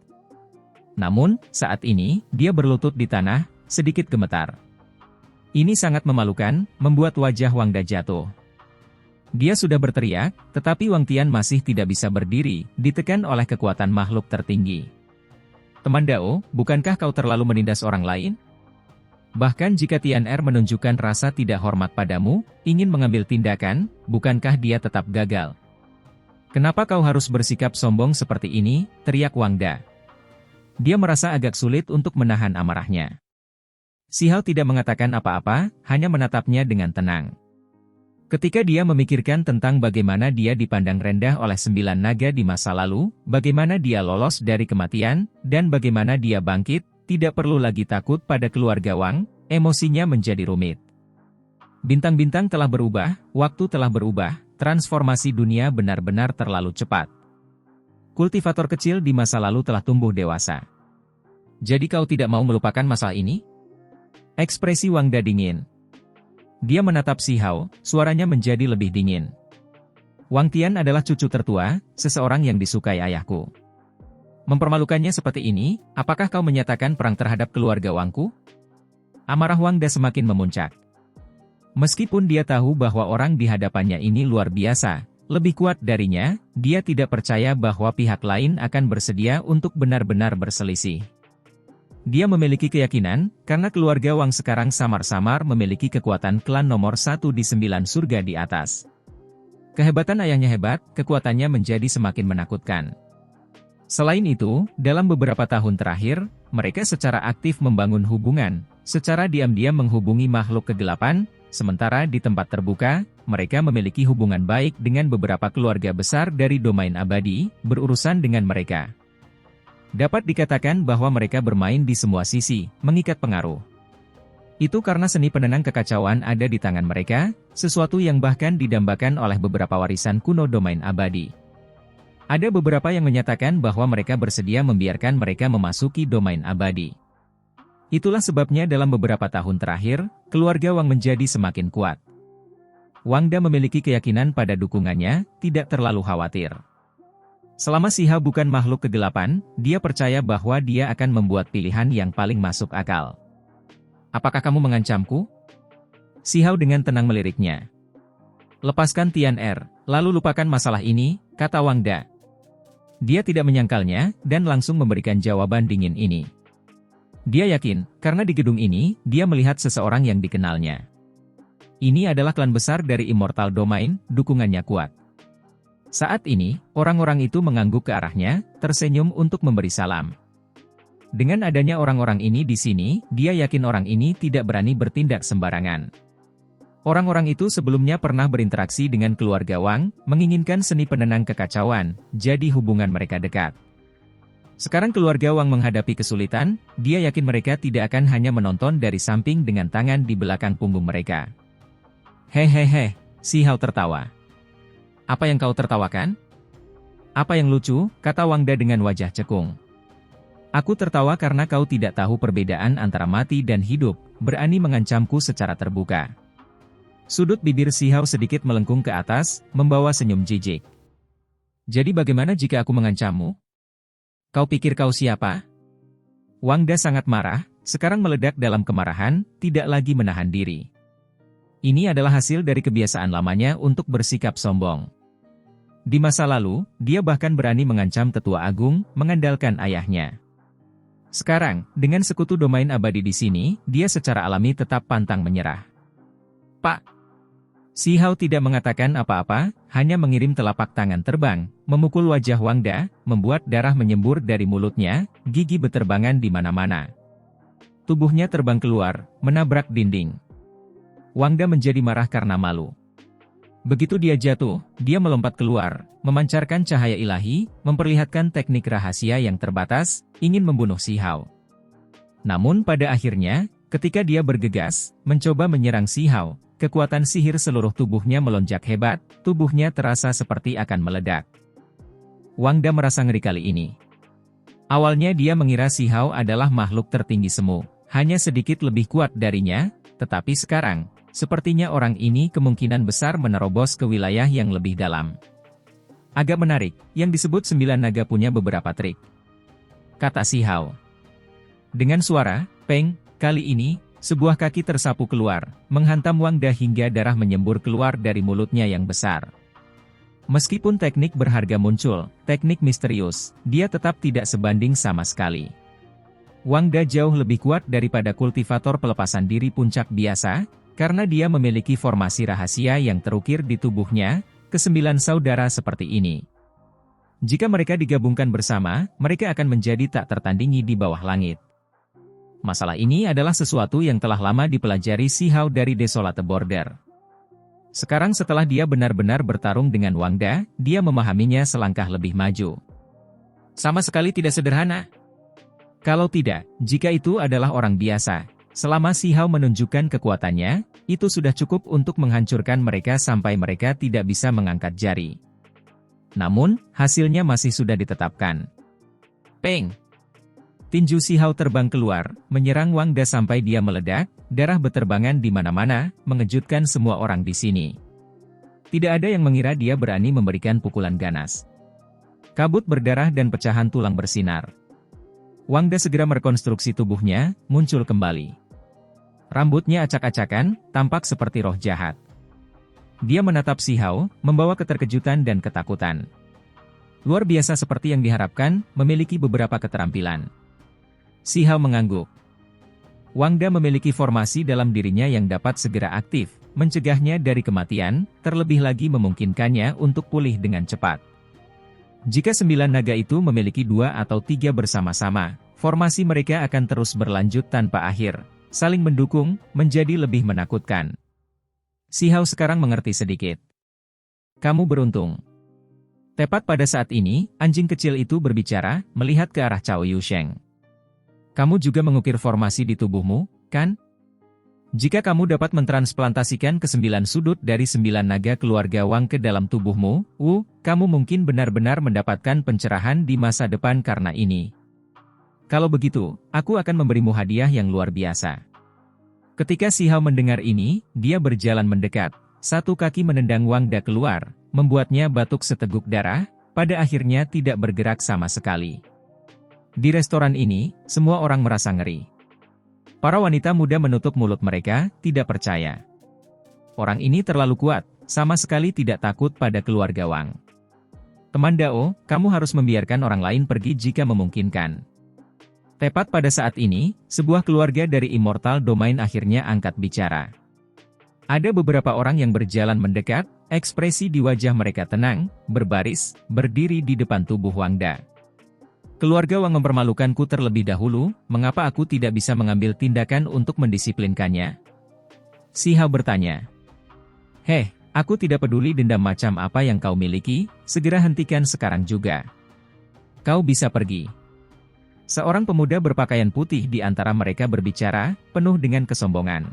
Namun, saat ini, dia berlutut di tanah, sedikit gemetar. Ini sangat memalukan, membuat wajah Wangda jatuh. Dia sudah berteriak, tetapi Wang Tian masih tidak bisa berdiri, ditekan oleh kekuatan makhluk tertinggi. Teman Dao, bukankah kau terlalu menindas orang lain? Bahkan jika Tian menunjukkan rasa tidak hormat padamu, ingin mengambil tindakan, bukankah dia tetap gagal? Kenapa kau harus bersikap sombong seperti ini, teriak Wangda. Dia merasa agak sulit untuk menahan amarahnya. Xiao tidak mengatakan apa-apa, hanya menatapnya dengan tenang. Ketika dia memikirkan tentang bagaimana dia dipandang rendah oleh 9 naga di masa lalu, bagaimana dia lolos dari kematian, dan bagaimana dia bangkit, tidak perlu lagi takut pada keluarga Wang, emosinya menjadi rumit. Bintang-bintang telah berubah, waktu telah berubah, transformasi dunia benar-benar terlalu cepat. Kultivator kecil di masa lalu telah tumbuh dewasa. Jadi kau tidak mau melupakan masalah ini? Ekspresi Wangda dingin. Dia menatap Xiao, suaranya menjadi lebih dingin. Wang Tian adalah cucu tertua, seseorang yang disukai ayahku. Mempermalukannya seperti ini, apakah kau menyatakan perang terhadap keluarga Wangku? Amarah Wangda semakin memuncak. Meskipun dia tahu bahwa orang di hadapannya ini luar biasa, lebih kuat darinya, dia tidak percaya bahwa pihak lain akan bersedia untuk benar-benar berselisih. Dia memiliki keyakinan, karena keluarga Wang sekarang samar-samar memiliki kekuatan klan nomor 1 di 9 surga di atas. Kehebatan ayahnya hebat, kekuatannya menjadi semakin menakutkan. Selain itu, dalam beberapa tahun terakhir, mereka secara aktif membangun hubungan, secara diam-diam menghubungi makhluk kegelapan, sementara di tempat terbuka, mereka memiliki hubungan baik dengan beberapa keluarga besar dari domain abadi, berurusan dengan mereka. Dapat dikatakan bahwa mereka bermain di semua sisi, mengikat pengaruh. Itu karena seni penenang kekacauan ada di tangan mereka, sesuatu yang bahkan didambakan oleh beberapa warisan kuno domain abadi. Ada beberapa yang menyatakan bahwa mereka bersedia membiarkan mereka memasuki domain abadi. Itulah sebabnya dalam beberapa tahun terakhir, keluarga Wang menjadi semakin kuat. Wangda memiliki keyakinan pada dukungannya, tidak terlalu khawatir. Selama Si Hao bukan makhluk kegelapan, dia percaya bahwa dia akan membuat pilihan yang paling masuk akal. Apakah kamu mengancamku? Si Hao dengan tenang meliriknya. Lepaskan Tian Er, lalu lupakan masalah ini, kata Wangda. Dia tidak menyangkalnya, dan langsung memberikan jawaban dingin ini. Dia yakin, karena di gedung ini, dia melihat seseorang yang dikenalnya. Ini adalah klan besar dari Immortal Domain, dukungannya kuat. Saat ini, orang-orang itu mengangguk ke arahnya, tersenyum untuk memberi salam. Dengan adanya orang-orang ini di sini, dia yakin orang ini tidak berani bertindak sembarangan. Orang-orang itu sebelumnya pernah berinteraksi dengan keluarga Wang, menginginkan seni penenang kekacauan, jadi hubungan mereka dekat. Sekarang keluarga Wang menghadapi kesulitan, dia yakin mereka tidak akan hanya menonton dari samping dengan tangan di belakang punggung mereka. Hehehe, Si Hao tertawa. Apa yang kau tertawakan? Apa yang lucu, kata Wangda dengan wajah cekung. Aku tertawa karena kau tidak tahu perbedaan antara mati dan hidup, berani mengancamku secara terbuka. Sudut bibir Si Hao sedikit melengkung ke atas, membawa senyum jijik. Jadi bagaimana jika aku mengancammu? Kau pikir kau siapa? Wangda sangat marah, sekarang meledak dalam kemarahan, tidak lagi menahan diri. Ini adalah hasil dari kebiasaan lamanya untuk bersikap sombong. Di masa lalu, dia bahkan berani mengancam Tetua Agung, mengandalkan ayahnya. Sekarang, dengan sekutu domain abadi di sini, dia secara alami tetap pantang menyerah. Pak! Si Hao tidak mengatakan apa-apa, hanya mengirim telapak tangan terbang, memukul wajah Wangda, membuat darah menyembur dari mulutnya, gigi beterbangan di mana-mana. Tubuhnya terbang keluar, menabrak dinding. Wangda menjadi marah karena malu. Begitu dia jatuh, dia melompat keluar, memancarkan cahaya ilahi, memperlihatkan teknik rahasia yang terbatas, ingin membunuh Si Hao. Namun pada akhirnya, ketika dia bergegas, mencoba menyerang Si Hao, kekuatan sihir seluruh tubuhnya melonjak hebat, tubuhnya terasa seperti akan meledak. Wangda merasa ngeri kali ini. Awalnya dia mengira Si Hao adalah makhluk tertinggi semu, hanya sedikit lebih kuat darinya, tetapi sekarang, sepertinya orang ini kemungkinan besar menerobos ke wilayah yang lebih dalam. Agak menarik, yang disebut 9 naga punya beberapa trik, kata Si Hao. Dengan suara, peng, kali ini, sebuah kaki tersapu keluar, menghantam Wangda hingga darah menyembur keluar dari mulutnya yang besar. Meskipun teknik berharga muncul, teknik misterius, dia tetap tidak sebanding sama sekali. Wangda jauh lebih kuat daripada kultivator pelepasan diri puncak biasa, karena dia memiliki formasi rahasia yang terukir di tubuhnya, ke-9 saudara seperti ini. Jika mereka digabungkan bersama, mereka akan menjadi tak tertandingi di bawah langit. Masalah ini adalah sesuatu yang telah lama dipelajari Si Hao dari Desolate Border. Sekarang setelah dia benar-benar bertarung dengan Wangda, dia memahaminya selangkah lebih maju. Sama sekali tidak sederhana. Kalau tidak, jika itu adalah orang biasa, selama Si Hao menunjukkan kekuatannya, itu sudah cukup untuk menghancurkan mereka sampai mereka tidak bisa mengangkat jari. Namun, hasilnya masih sudah ditetapkan. Peng! Tinju Si Hao terbang keluar, menyerang Wangda sampai dia meledak, darah beterbangan di mana-mana, mengejutkan semua orang di sini. Tidak ada yang mengira dia berani memberikan pukulan ganas. Kabut berdarah dan pecahan tulang bersinar. Wangda segera merekonstruksi tubuhnya, muncul kembali. Rambutnya acak-acakan, tampak seperti roh jahat. Dia menatap Si Hao, membawa keterkejutan dan ketakutan. Luar biasa seperti yang diharapkan, memiliki beberapa keterampilan. Si Hao mengangguk. Wangda memiliki formasi dalam dirinya yang dapat segera aktif, mencegahnya dari kematian, terlebih lagi memungkinkannya untuk pulih dengan cepat. Jika 9 naga itu memiliki 2 atau 3 bersama-sama, formasi mereka akan terus berlanjut tanpa akhir, saling mendukung, menjadi lebih menakutkan. Si Hao sekarang mengerti sedikit. Kamu beruntung. Tepat pada saat ini, anjing kecil itu berbicara, melihat ke arah Cao Yusheng. Kamu juga mengukir formasi di tubuhmu, kan? Jika kamu dapat mentransplantasikan ke 9 sudut dari 9 naga keluarga Wang ke dalam tubuhmu, kamu mungkin benar-benar mendapatkan pencerahan di masa depan karena ini. Kalau begitu, aku akan memberimu hadiah yang luar biasa. Ketika Si Hao mendengar ini, dia berjalan mendekat. Satu kaki menendang Wangda keluar, membuatnya batuk seteguk darah, pada akhirnya tidak bergerak sama sekali. Di restoran ini, semua orang merasa ngeri. Para wanita muda menutup mulut mereka, tidak percaya. Orang ini terlalu kuat, sama sekali tidak takut pada keluarga Wang. Teman Dao, kamu harus membiarkan orang lain pergi jika memungkinkan. Tepat pada saat ini, sebuah keluarga dari Immortal Domain akhirnya angkat bicara. Ada beberapa orang yang berjalan mendekat, ekspresi di wajah mereka tenang, berbaris, berdiri di depan tubuh Wangda. Keluarga Wang mempermalukanku terlebih dahulu, mengapa aku tidak bisa mengambil tindakan untuk mendisiplinkannya? Si Hao bertanya. Aku tidak peduli dendam macam apa yang kau miliki, segera hentikan sekarang juga. Kau bisa pergi. Seorang pemuda berpakaian putih di antara mereka berbicara, penuh dengan kesombongan.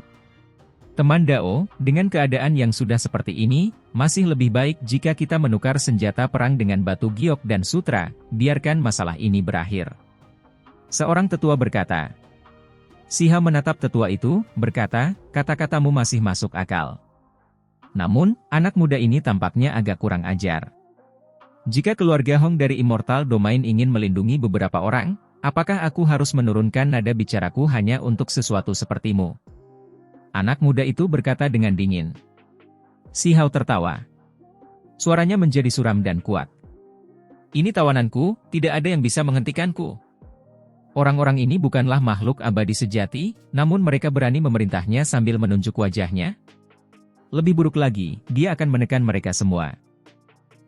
Teman Dao, dengan keadaan yang sudah seperti ini, masih lebih baik jika kita menukar senjata perang dengan batu giok dan sutra, biarkan masalah ini berakhir. Seorang tetua berkata. Si Hao menatap tetua itu, berkata, kata-katamu masih masuk akal. Namun, anak muda ini tampaknya agak kurang ajar. Jika keluarga Hong dari Immortal Domain ingin melindungi beberapa orang, apakah aku harus menurunkan nada bicaraku hanya untuk sesuatu sepertimu? Anak muda itu berkata dengan dingin. Si Hao tertawa. Suaranya menjadi suram dan kuat. Ini tawananku, tidak ada yang bisa menghentikanku. Orang-orang ini bukanlah makhluk abadi sejati, namun mereka berani memerintahnya sambil menunjuk wajahnya. Lebih buruk lagi, dia akan menekan mereka semua.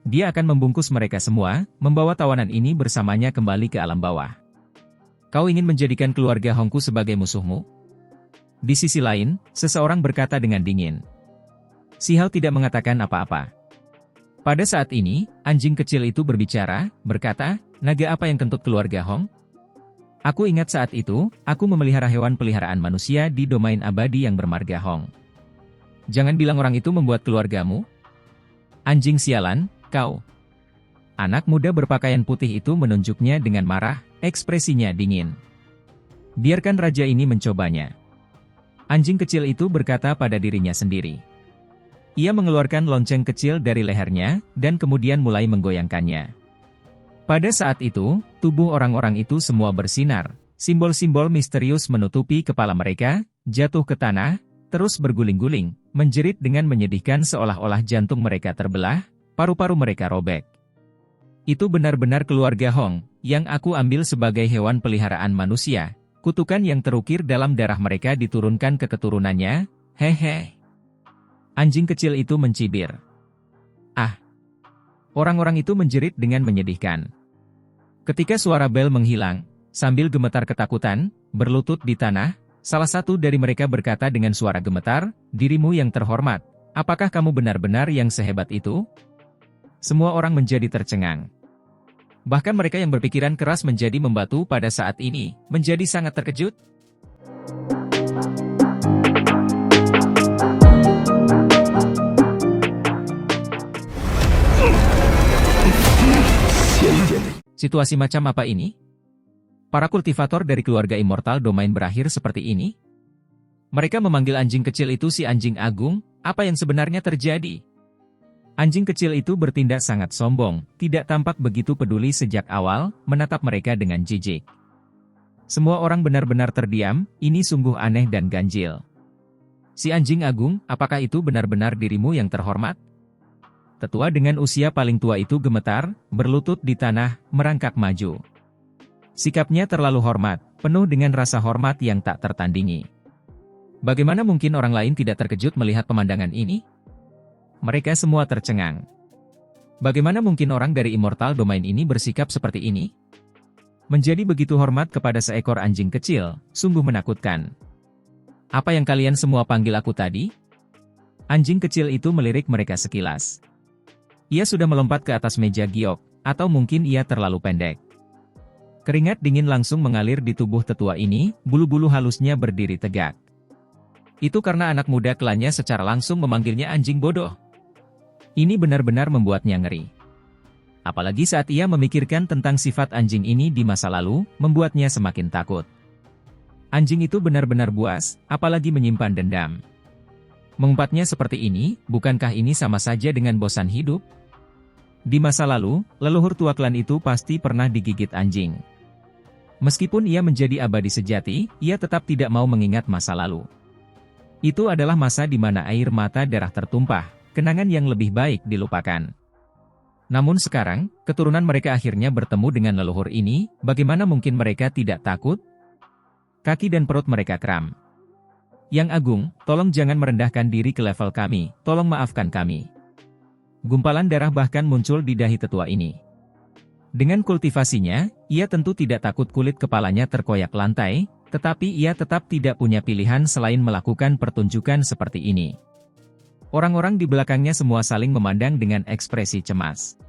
Dia akan membungkus mereka semua, membawa tawanan ini bersamanya kembali ke alam bawah. Kau ingin menjadikan keluarga Hongku sebagai musuhmu? Di sisi lain, seseorang berkata dengan dingin. Si Hao tidak mengatakan apa-apa. Pada saat ini, anjing kecil itu berbicara, berkata, naga apa yang kentut keluarga Hong? Aku ingat saat itu, aku memelihara hewan peliharaan manusia di domain abadi yang bermarga Hong. Jangan bilang orang itu membuat keluargamu. Anjing sialan, kau. Anak muda berpakaian putih itu menunjuknya dengan marah, ekspresinya dingin. Biarkan raja ini mencobanya. Anjing kecil itu berkata pada dirinya sendiri. Ia mengeluarkan lonceng kecil dari lehernya, dan kemudian mulai menggoyangkannya. Pada saat itu, tubuh orang-orang itu semua bersinar, simbol-simbol misterius menutupi kepala mereka, jatuh ke tanah, terus berguling-guling, menjerit dengan menyedihkan seolah-olah jantung mereka terbelah, paru-paru mereka robek. Itu benar-benar keluarga Hong, yang aku ambil sebagai hewan peliharaan manusia. Kutukan yang terukir dalam darah mereka diturunkan ke keturunannya, hehe. Anjing kecil itu mencibir. Orang-orang itu menjerit dengan menyedihkan. Ketika suara bel menghilang, sambil gemetar ketakutan, berlutut di tanah, salah satu dari mereka berkata dengan suara gemetar, dirimu yang terhormat, apakah kamu benar-benar yang sehebat itu? Semua orang menjadi tercengang. Bahkan mereka yang berpikiran keras menjadi membatu pada saat ini, menjadi sangat terkejut. Situasi macam apa ini? Para kultivator dari keluarga Immortal Domain berakhir seperti ini? Mereka memanggil anjing kecil itu si anjing agung, apa yang sebenarnya terjadi? Anjing kecil itu bertindak sangat sombong, tidak tampak begitu peduli sejak awal, menatap mereka dengan jijik. Semua orang benar-benar terdiam, ini sungguh aneh dan ganjil. Si anjing agung, apakah itu benar-benar dirimu yang terhormat? Tetua dengan usia paling tua itu gemetar, berlutut di tanah, merangkak maju. Sikapnya terlalu hormat, penuh dengan rasa hormat yang tak tertandingi. Bagaimana mungkin orang lain tidak terkejut melihat pemandangan ini? Mereka semua tercengang. Bagaimana mungkin orang dari Immortal Domain ini bersikap seperti ini? Menjadi begitu hormat kepada seekor anjing kecil, sungguh menakutkan. Apa yang kalian semua panggil aku tadi? Anjing kecil itu melirik mereka sekilas. Ia sudah melompat ke atas meja giok, atau mungkin ia terlalu pendek. Keringat dingin langsung mengalir di tubuh tetua ini, bulu-bulu halusnya berdiri tegak. Itu karena anak muda klannya secara langsung memanggilnya anjing bodoh. Ini benar-benar membuatnya ngeri. Apalagi saat ia memikirkan tentang sifat anjing ini di masa lalu, membuatnya semakin takut. Anjing itu benar-benar buas, apalagi menyimpan dendam. Mengumpatnya seperti ini, bukankah ini sama saja dengan bosan hidup? Di masa lalu, leluhur tua klan itu pasti pernah digigit anjing. Meskipun ia menjadi abadi sejati, ia tetap tidak mau mengingat masa lalu. Itu adalah masa di mana air mata darah tertumpah, kenangan yang lebih baik dilupakan. Namun sekarang, keturunan mereka akhirnya bertemu dengan leluhur ini, bagaimana mungkin mereka tidak takut? Kaki dan perut mereka kram. Yang Agung, tolong jangan merendahkan diri ke level kami, tolong maafkan kami. Gumpalan darah bahkan muncul di dahi tetua ini. Dengan kultivasinya, ia tentu tidak takut kulit kepalanya terkoyak lantai, tetapi ia tetap tidak punya pilihan selain melakukan pertunjukan seperti ini. Orang-orang di belakangnya semua saling memandang dengan ekspresi cemas.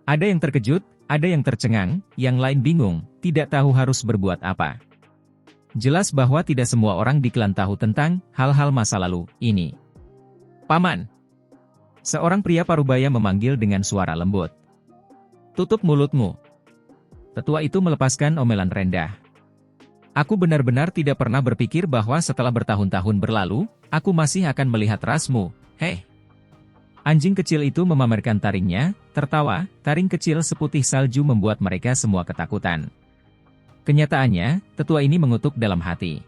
Ada yang terkejut, ada yang tercengang, yang lain bingung, tidak tahu harus berbuat apa. Jelas bahwa tidak semua orang di klan tahu tentang hal-hal masa lalu ini. Paman. Seorang pria parubaya memanggil dengan suara lembut. Tutup mulutmu. Tetua itu melepaskan omelan rendah. Aku benar-benar tidak pernah berpikir bahwa setelah bertahun-tahun berlalu, aku masih akan melihat rasmu, hei. Anjing kecil itu memamerkan taringnya, tertawa, taring kecil seputih salju membuat mereka semua ketakutan. Kenyataannya, tetua ini mengutuk dalam hati.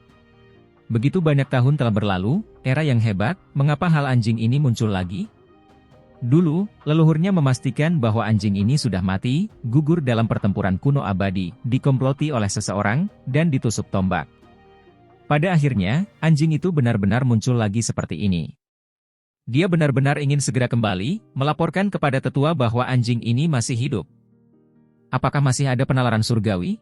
Begitu banyak tahun telah berlalu, era yang hebat, mengapa hal anjing ini muncul lagi? Dulu, leluhurnya memastikan bahwa anjing ini sudah mati, gugur dalam pertempuran kuno abadi, dikomploti oleh seseorang, dan ditusuk tombak. Pada akhirnya, anjing itu benar-benar muncul lagi seperti ini. Dia benar-benar ingin segera kembali, melaporkan kepada tetua bahwa anjing ini masih hidup. Apakah masih ada penalaran surgawi?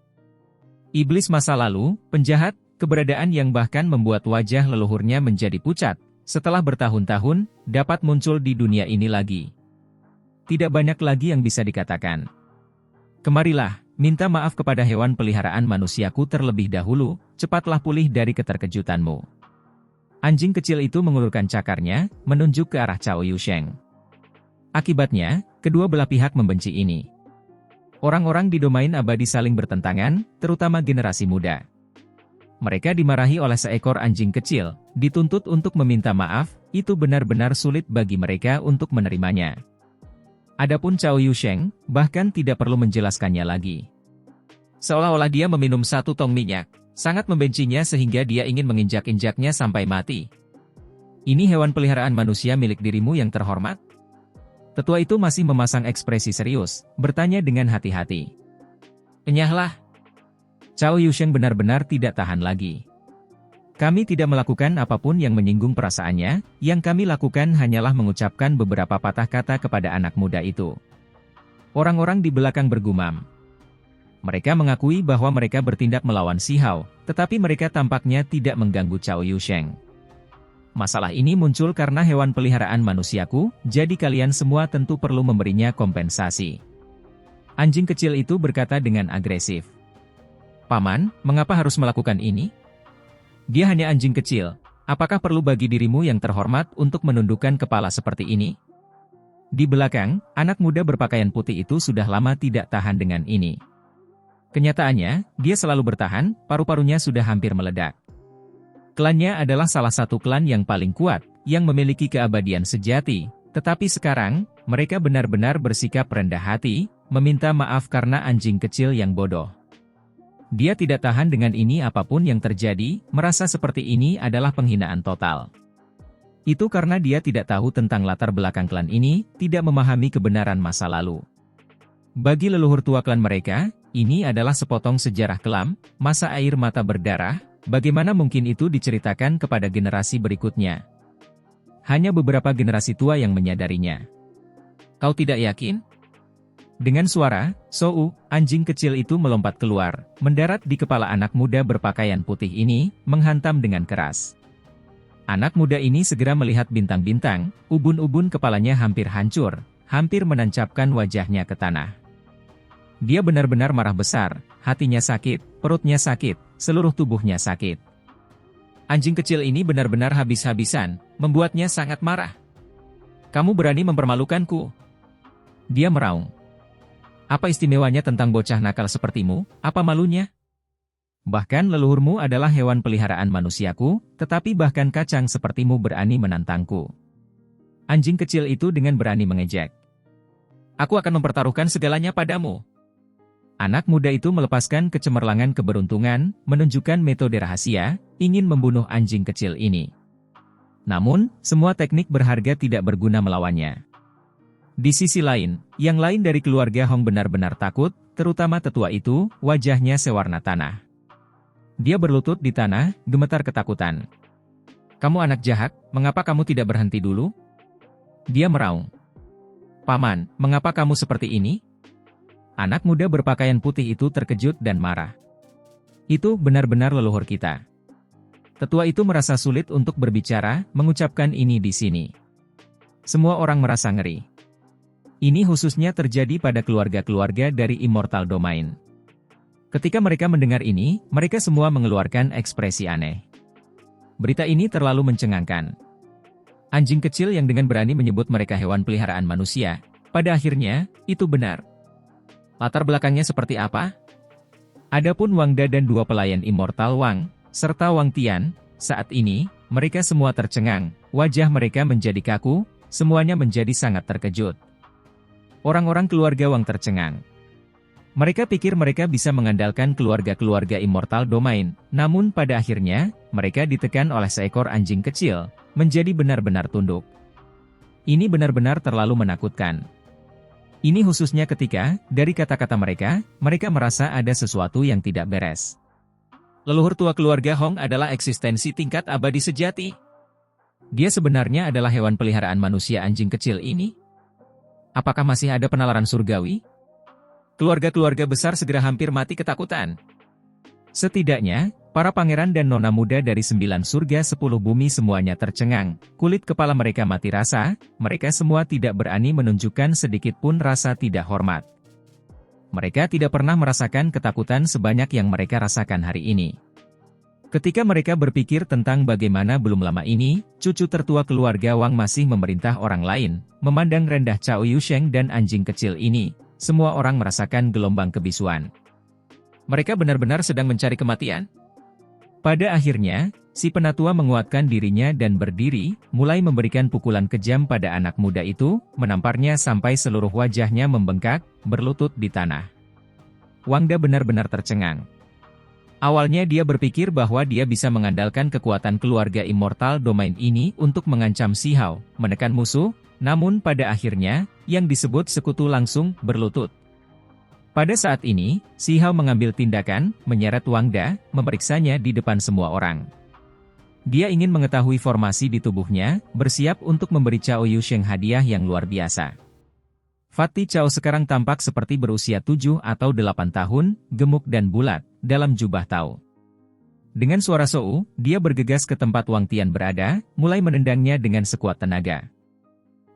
Iblis masa lalu, penjahat, keberadaan yang bahkan membuat wajah leluhurnya menjadi pucat, setelah bertahun-tahun, dapat muncul di dunia ini lagi. Tidak banyak lagi yang bisa dikatakan. Kemarilah, minta maaf kepada hewan peliharaan manusiaku terlebih dahulu, cepatlah pulih dari keterkejutanmu. Anjing kecil itu mengulurkan cakarnya, menunjuk ke arah Cao Yusheng. Akibatnya, kedua belah pihak membenci ini. Orang-orang di domain abadi saling bertentangan, terutama generasi muda. Mereka dimarahi oleh seekor anjing kecil, dituntut untuk meminta maaf, itu benar-benar sulit bagi mereka untuk menerimanya. Adapun Cao Yusheng, bahkan tidak perlu menjelaskannya lagi. Seolah-olah dia meminum satu tong minyak, sangat membencinya sehingga dia ingin menginjak-injaknya sampai mati. Ini hewan peliharaan manusia milik dirimu yang terhormat? Tetua itu masih memasang ekspresi serius, bertanya dengan hati-hati. Enyahlah. Cao Yusheng benar-benar tidak tahan lagi. Kami tidak melakukan apapun yang menyinggung perasaannya, yang kami lakukan hanyalah mengucapkan beberapa patah kata kepada anak muda itu. Orang-orang di belakang bergumam. Mereka mengakui bahwa mereka bertindak melawan Si Hao, tetapi mereka tampaknya tidak mengganggu Cao Yusheng. Masalah ini muncul karena hewan peliharaan manusiaku, jadi kalian semua tentu perlu memberinya kompensasi. Anjing kecil itu berkata dengan agresif. Paman, mengapa harus melakukan ini? Dia hanya anjing kecil, apakah perlu bagi dirimu yang terhormat untuk menundukkan kepala seperti ini? Di belakang, anak muda berpakaian putih itu sudah lama tidak tahan dengan ini. Kenyataannya, dia selalu bertahan, paru-parunya sudah hampir meledak. Klannya adalah salah satu klan yang paling kuat, yang memiliki keabadian sejati, tetapi sekarang, mereka benar-benar bersikap rendah hati, meminta maaf karena anjing kecil yang bodoh. Dia tidak tahan dengan ini apapun yang terjadi, merasa seperti ini adalah penghinaan total. Itu karena dia tidak tahu tentang latar belakang klan ini, tidak memahami kebenaran masa lalu. Bagi leluhur tua klan mereka, ini adalah sepotong sejarah kelam, masa air mata berdarah, bagaimana mungkin itu diceritakan kepada generasi berikutnya. Hanya beberapa generasi tua yang menyadarinya. Kau tidak yakin? Dengan suara, Sou, anjing kecil itu melompat keluar, mendarat di kepala anak muda berpakaian putih ini, menghantam dengan keras. Anak muda ini segera melihat bintang-bintang, ubun-ubun kepalanya hampir hancur, hampir menancapkan wajahnya ke tanah. Dia benar-benar marah besar, hatinya sakit, perutnya sakit, seluruh tubuhnya sakit. Anjing kecil ini benar-benar habis-habisan, membuatnya sangat marah. Kamu berani mempermalukanku? Dia meraung. Apa istimewanya tentang bocah nakal sepertimu, apa malunya? Bahkan leluhurmu adalah hewan peliharaan manusiaku, tetapi bahkan kacang sepertimu berani menantangku. Anjing kecil itu dengan berani mengejek. Aku akan mempertaruhkan segalanya padamu. Anak muda itu melepaskan kecemerlangan keberuntungan, menunjukkan metode rahasia, ingin membunuh anjing kecil ini. Namun, semua teknik berharga tidak berguna melawannya. Di sisi lain, yang lain dari keluarga Hong benar-benar takut, terutama tetua itu, wajahnya sewarna tanah. Dia berlutut di tanah, gemetar ketakutan. Kamu anak jahat, mengapa kamu tidak berhenti dulu? Dia meraung. Paman, mengapa kamu seperti ini? Anak muda berpakaian putih itu terkejut dan marah. Itu benar-benar leluhur kita. Tetua itu merasa sulit untuk berbicara, mengucapkan ini di sini. Semua orang merasa ngeri. Ini khususnya terjadi pada keluarga-keluarga dari Immortal Domain. Ketika mereka mendengar ini, mereka semua mengeluarkan ekspresi aneh. Berita ini terlalu mencengangkan. Anjing kecil yang dengan berani menyebut mereka hewan peliharaan manusia, pada akhirnya, itu benar. Latar belakangnya seperti apa? Adapun Wangda dan dua pelayan Immortal Wang, serta Wang Tian, saat ini, mereka semua tercengang, wajah mereka menjadi kaku, semuanya menjadi sangat terkejut. Orang-orang keluarga Wang tercengang. Mereka pikir mereka bisa mengandalkan keluarga-keluarga Immortal Domain, namun pada akhirnya, mereka ditekan oleh seekor anjing kecil, menjadi benar-benar tunduk. Ini benar-benar terlalu menakutkan. Ini khususnya ketika, dari kata-kata mereka, mereka merasa ada sesuatu yang tidak beres. Leluhur tua keluarga Hong adalah eksistensi tingkat abadi sejati. Dia sebenarnya adalah hewan peliharaan manusia anjing kecil ini. Apakah masih ada penalaran surgawi? Keluarga-keluarga besar segera hampir mati ketakutan. Setidaknya, para pangeran dan nona muda dari 9 surga 10 bumi semuanya tercengang, kulit kepala mereka mati rasa, mereka semua tidak berani menunjukkan sedikit pun rasa tidak hormat. Mereka tidak pernah merasakan ketakutan sebanyak yang mereka rasakan hari ini. Ketika mereka berpikir tentang bagaimana belum lama ini, cucu tertua keluarga Wang masih memerintah orang lain, memandang rendah Cao Yusheng dan anjing kecil ini, semua orang merasakan gelombang kebisuan. Mereka benar-benar sedang mencari kematian. Pada akhirnya, si penatua menguatkan dirinya dan berdiri, mulai memberikan pukulan kejam pada anak muda itu, menamparnya sampai seluruh wajahnya membengkak, berlutut di tanah. Wangda benar-benar tercengang. Awalnya dia berpikir bahwa dia bisa mengandalkan kekuatan keluarga Immortal Domain ini untuk mengancam Si Hao, menekan musuh, namun pada akhirnya, yang disebut sekutu langsung berlutut. Pada saat ini, Si Hao mengambil tindakan, menyeret Wangda, memeriksanya di depan semua orang. Dia ingin mengetahui formasi di tubuhnya, bersiap untuk memberi Cao Yusheng hadiah yang luar biasa. Fatih Cao sekarang tampak seperti berusia 7 atau 8 tahun, gemuk dan bulat, dalam jubah Tao. Dengan suara Sou, dia bergegas ke tempat Wang Tian berada, mulai menendangnya dengan sekuat tenaga.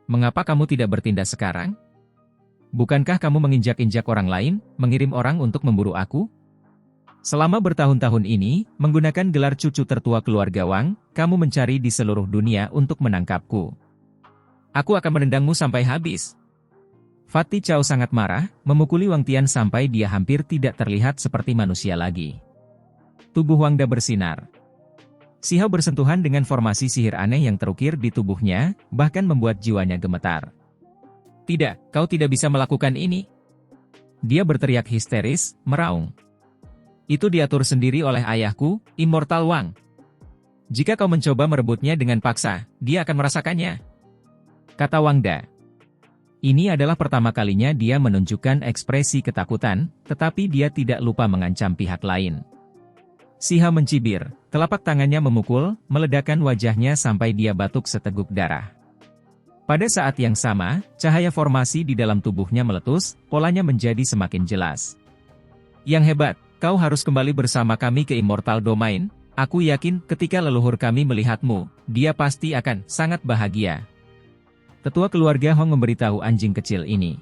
Mengapa kamu tidak bertindak sekarang? Bukankah kamu menginjak-injak orang lain, mengirim orang untuk memburu aku? Selama bertahun-tahun ini, menggunakan gelar cucu tertua keluarga Wang, kamu mencari di seluruh dunia untuk menangkapku. Aku akan menendangmu sampai habis. Fatih Cao sangat marah, memukuli Wang Tian sampai dia hampir tidak terlihat seperti manusia lagi. Tubuh Wangda bersinar. Si Hao bersentuhan dengan formasi sihir aneh yang terukir di tubuhnya, bahkan membuat jiwanya gemetar. Tidak, kau tidak bisa melakukan ini. Dia berteriak histeris, meraung. Itu diatur sendiri oleh ayahku, Immortal Wang. Jika kau mencoba merebutnya dengan paksa, dia akan merasakannya, kata Wangda. Ini adalah pertama kalinya dia menunjukkan ekspresi ketakutan, tetapi dia tidak lupa mengancam pihak lain. Siha mencibir, telapak tangannya memukul, meledakkan wajahnya sampai dia batuk seteguk darah. Pada saat yang sama, cahaya formasi di dalam tubuhnya meletus, polanya menjadi semakin jelas. Yang hebat, kau harus kembali bersama kami ke Immortal Domain. Aku yakin ketika leluhur kami melihatmu, dia pasti akan sangat bahagia. Tetua keluarga Hong memberitahu anjing kecil ini.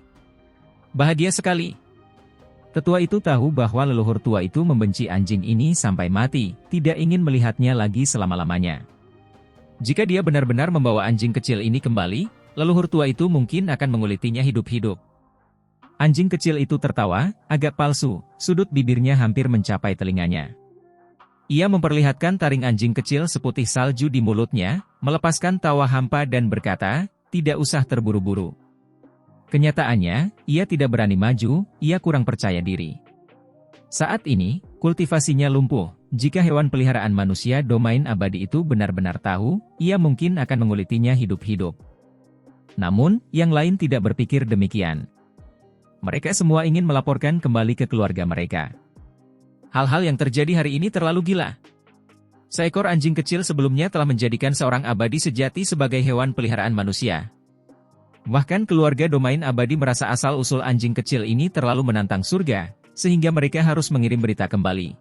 Bahagia sekali. Tetua itu tahu bahwa leluhur tua itu membenci anjing ini sampai mati, tidak ingin melihatnya lagi selama-lamanya. Jika dia benar-benar membawa anjing kecil ini kembali, leluhur tua itu mungkin akan mengulitinya hidup-hidup. Anjing kecil itu tertawa, agak palsu, sudut bibirnya hampir mencapai telinganya. Ia memperlihatkan taring anjing kecil seputih salju di mulutnya, melepaskan tawa hampa dan berkata, tidak usah terburu-buru. Kenyataannya, ia tidak berani maju, ia kurang percaya diri. Saat ini, kultivasinya lumpuh. Jika hewan peliharaan manusia domain abadi itu benar-benar tahu, ia mungkin akan mengulitinya hidup-hidup. Namun, yang lain tidak berpikir demikian. Mereka semua ingin melaporkan kembali ke keluarga mereka. Hal-hal yang terjadi hari ini terlalu gila. Seekor anjing kecil sebelumnya telah menjadikan seorang abadi sejati sebagai hewan peliharaan manusia. Bahkan keluarga domain abadi merasa asal-usul anjing kecil ini terlalu menantang surga, sehingga mereka harus mengirim berita kembali.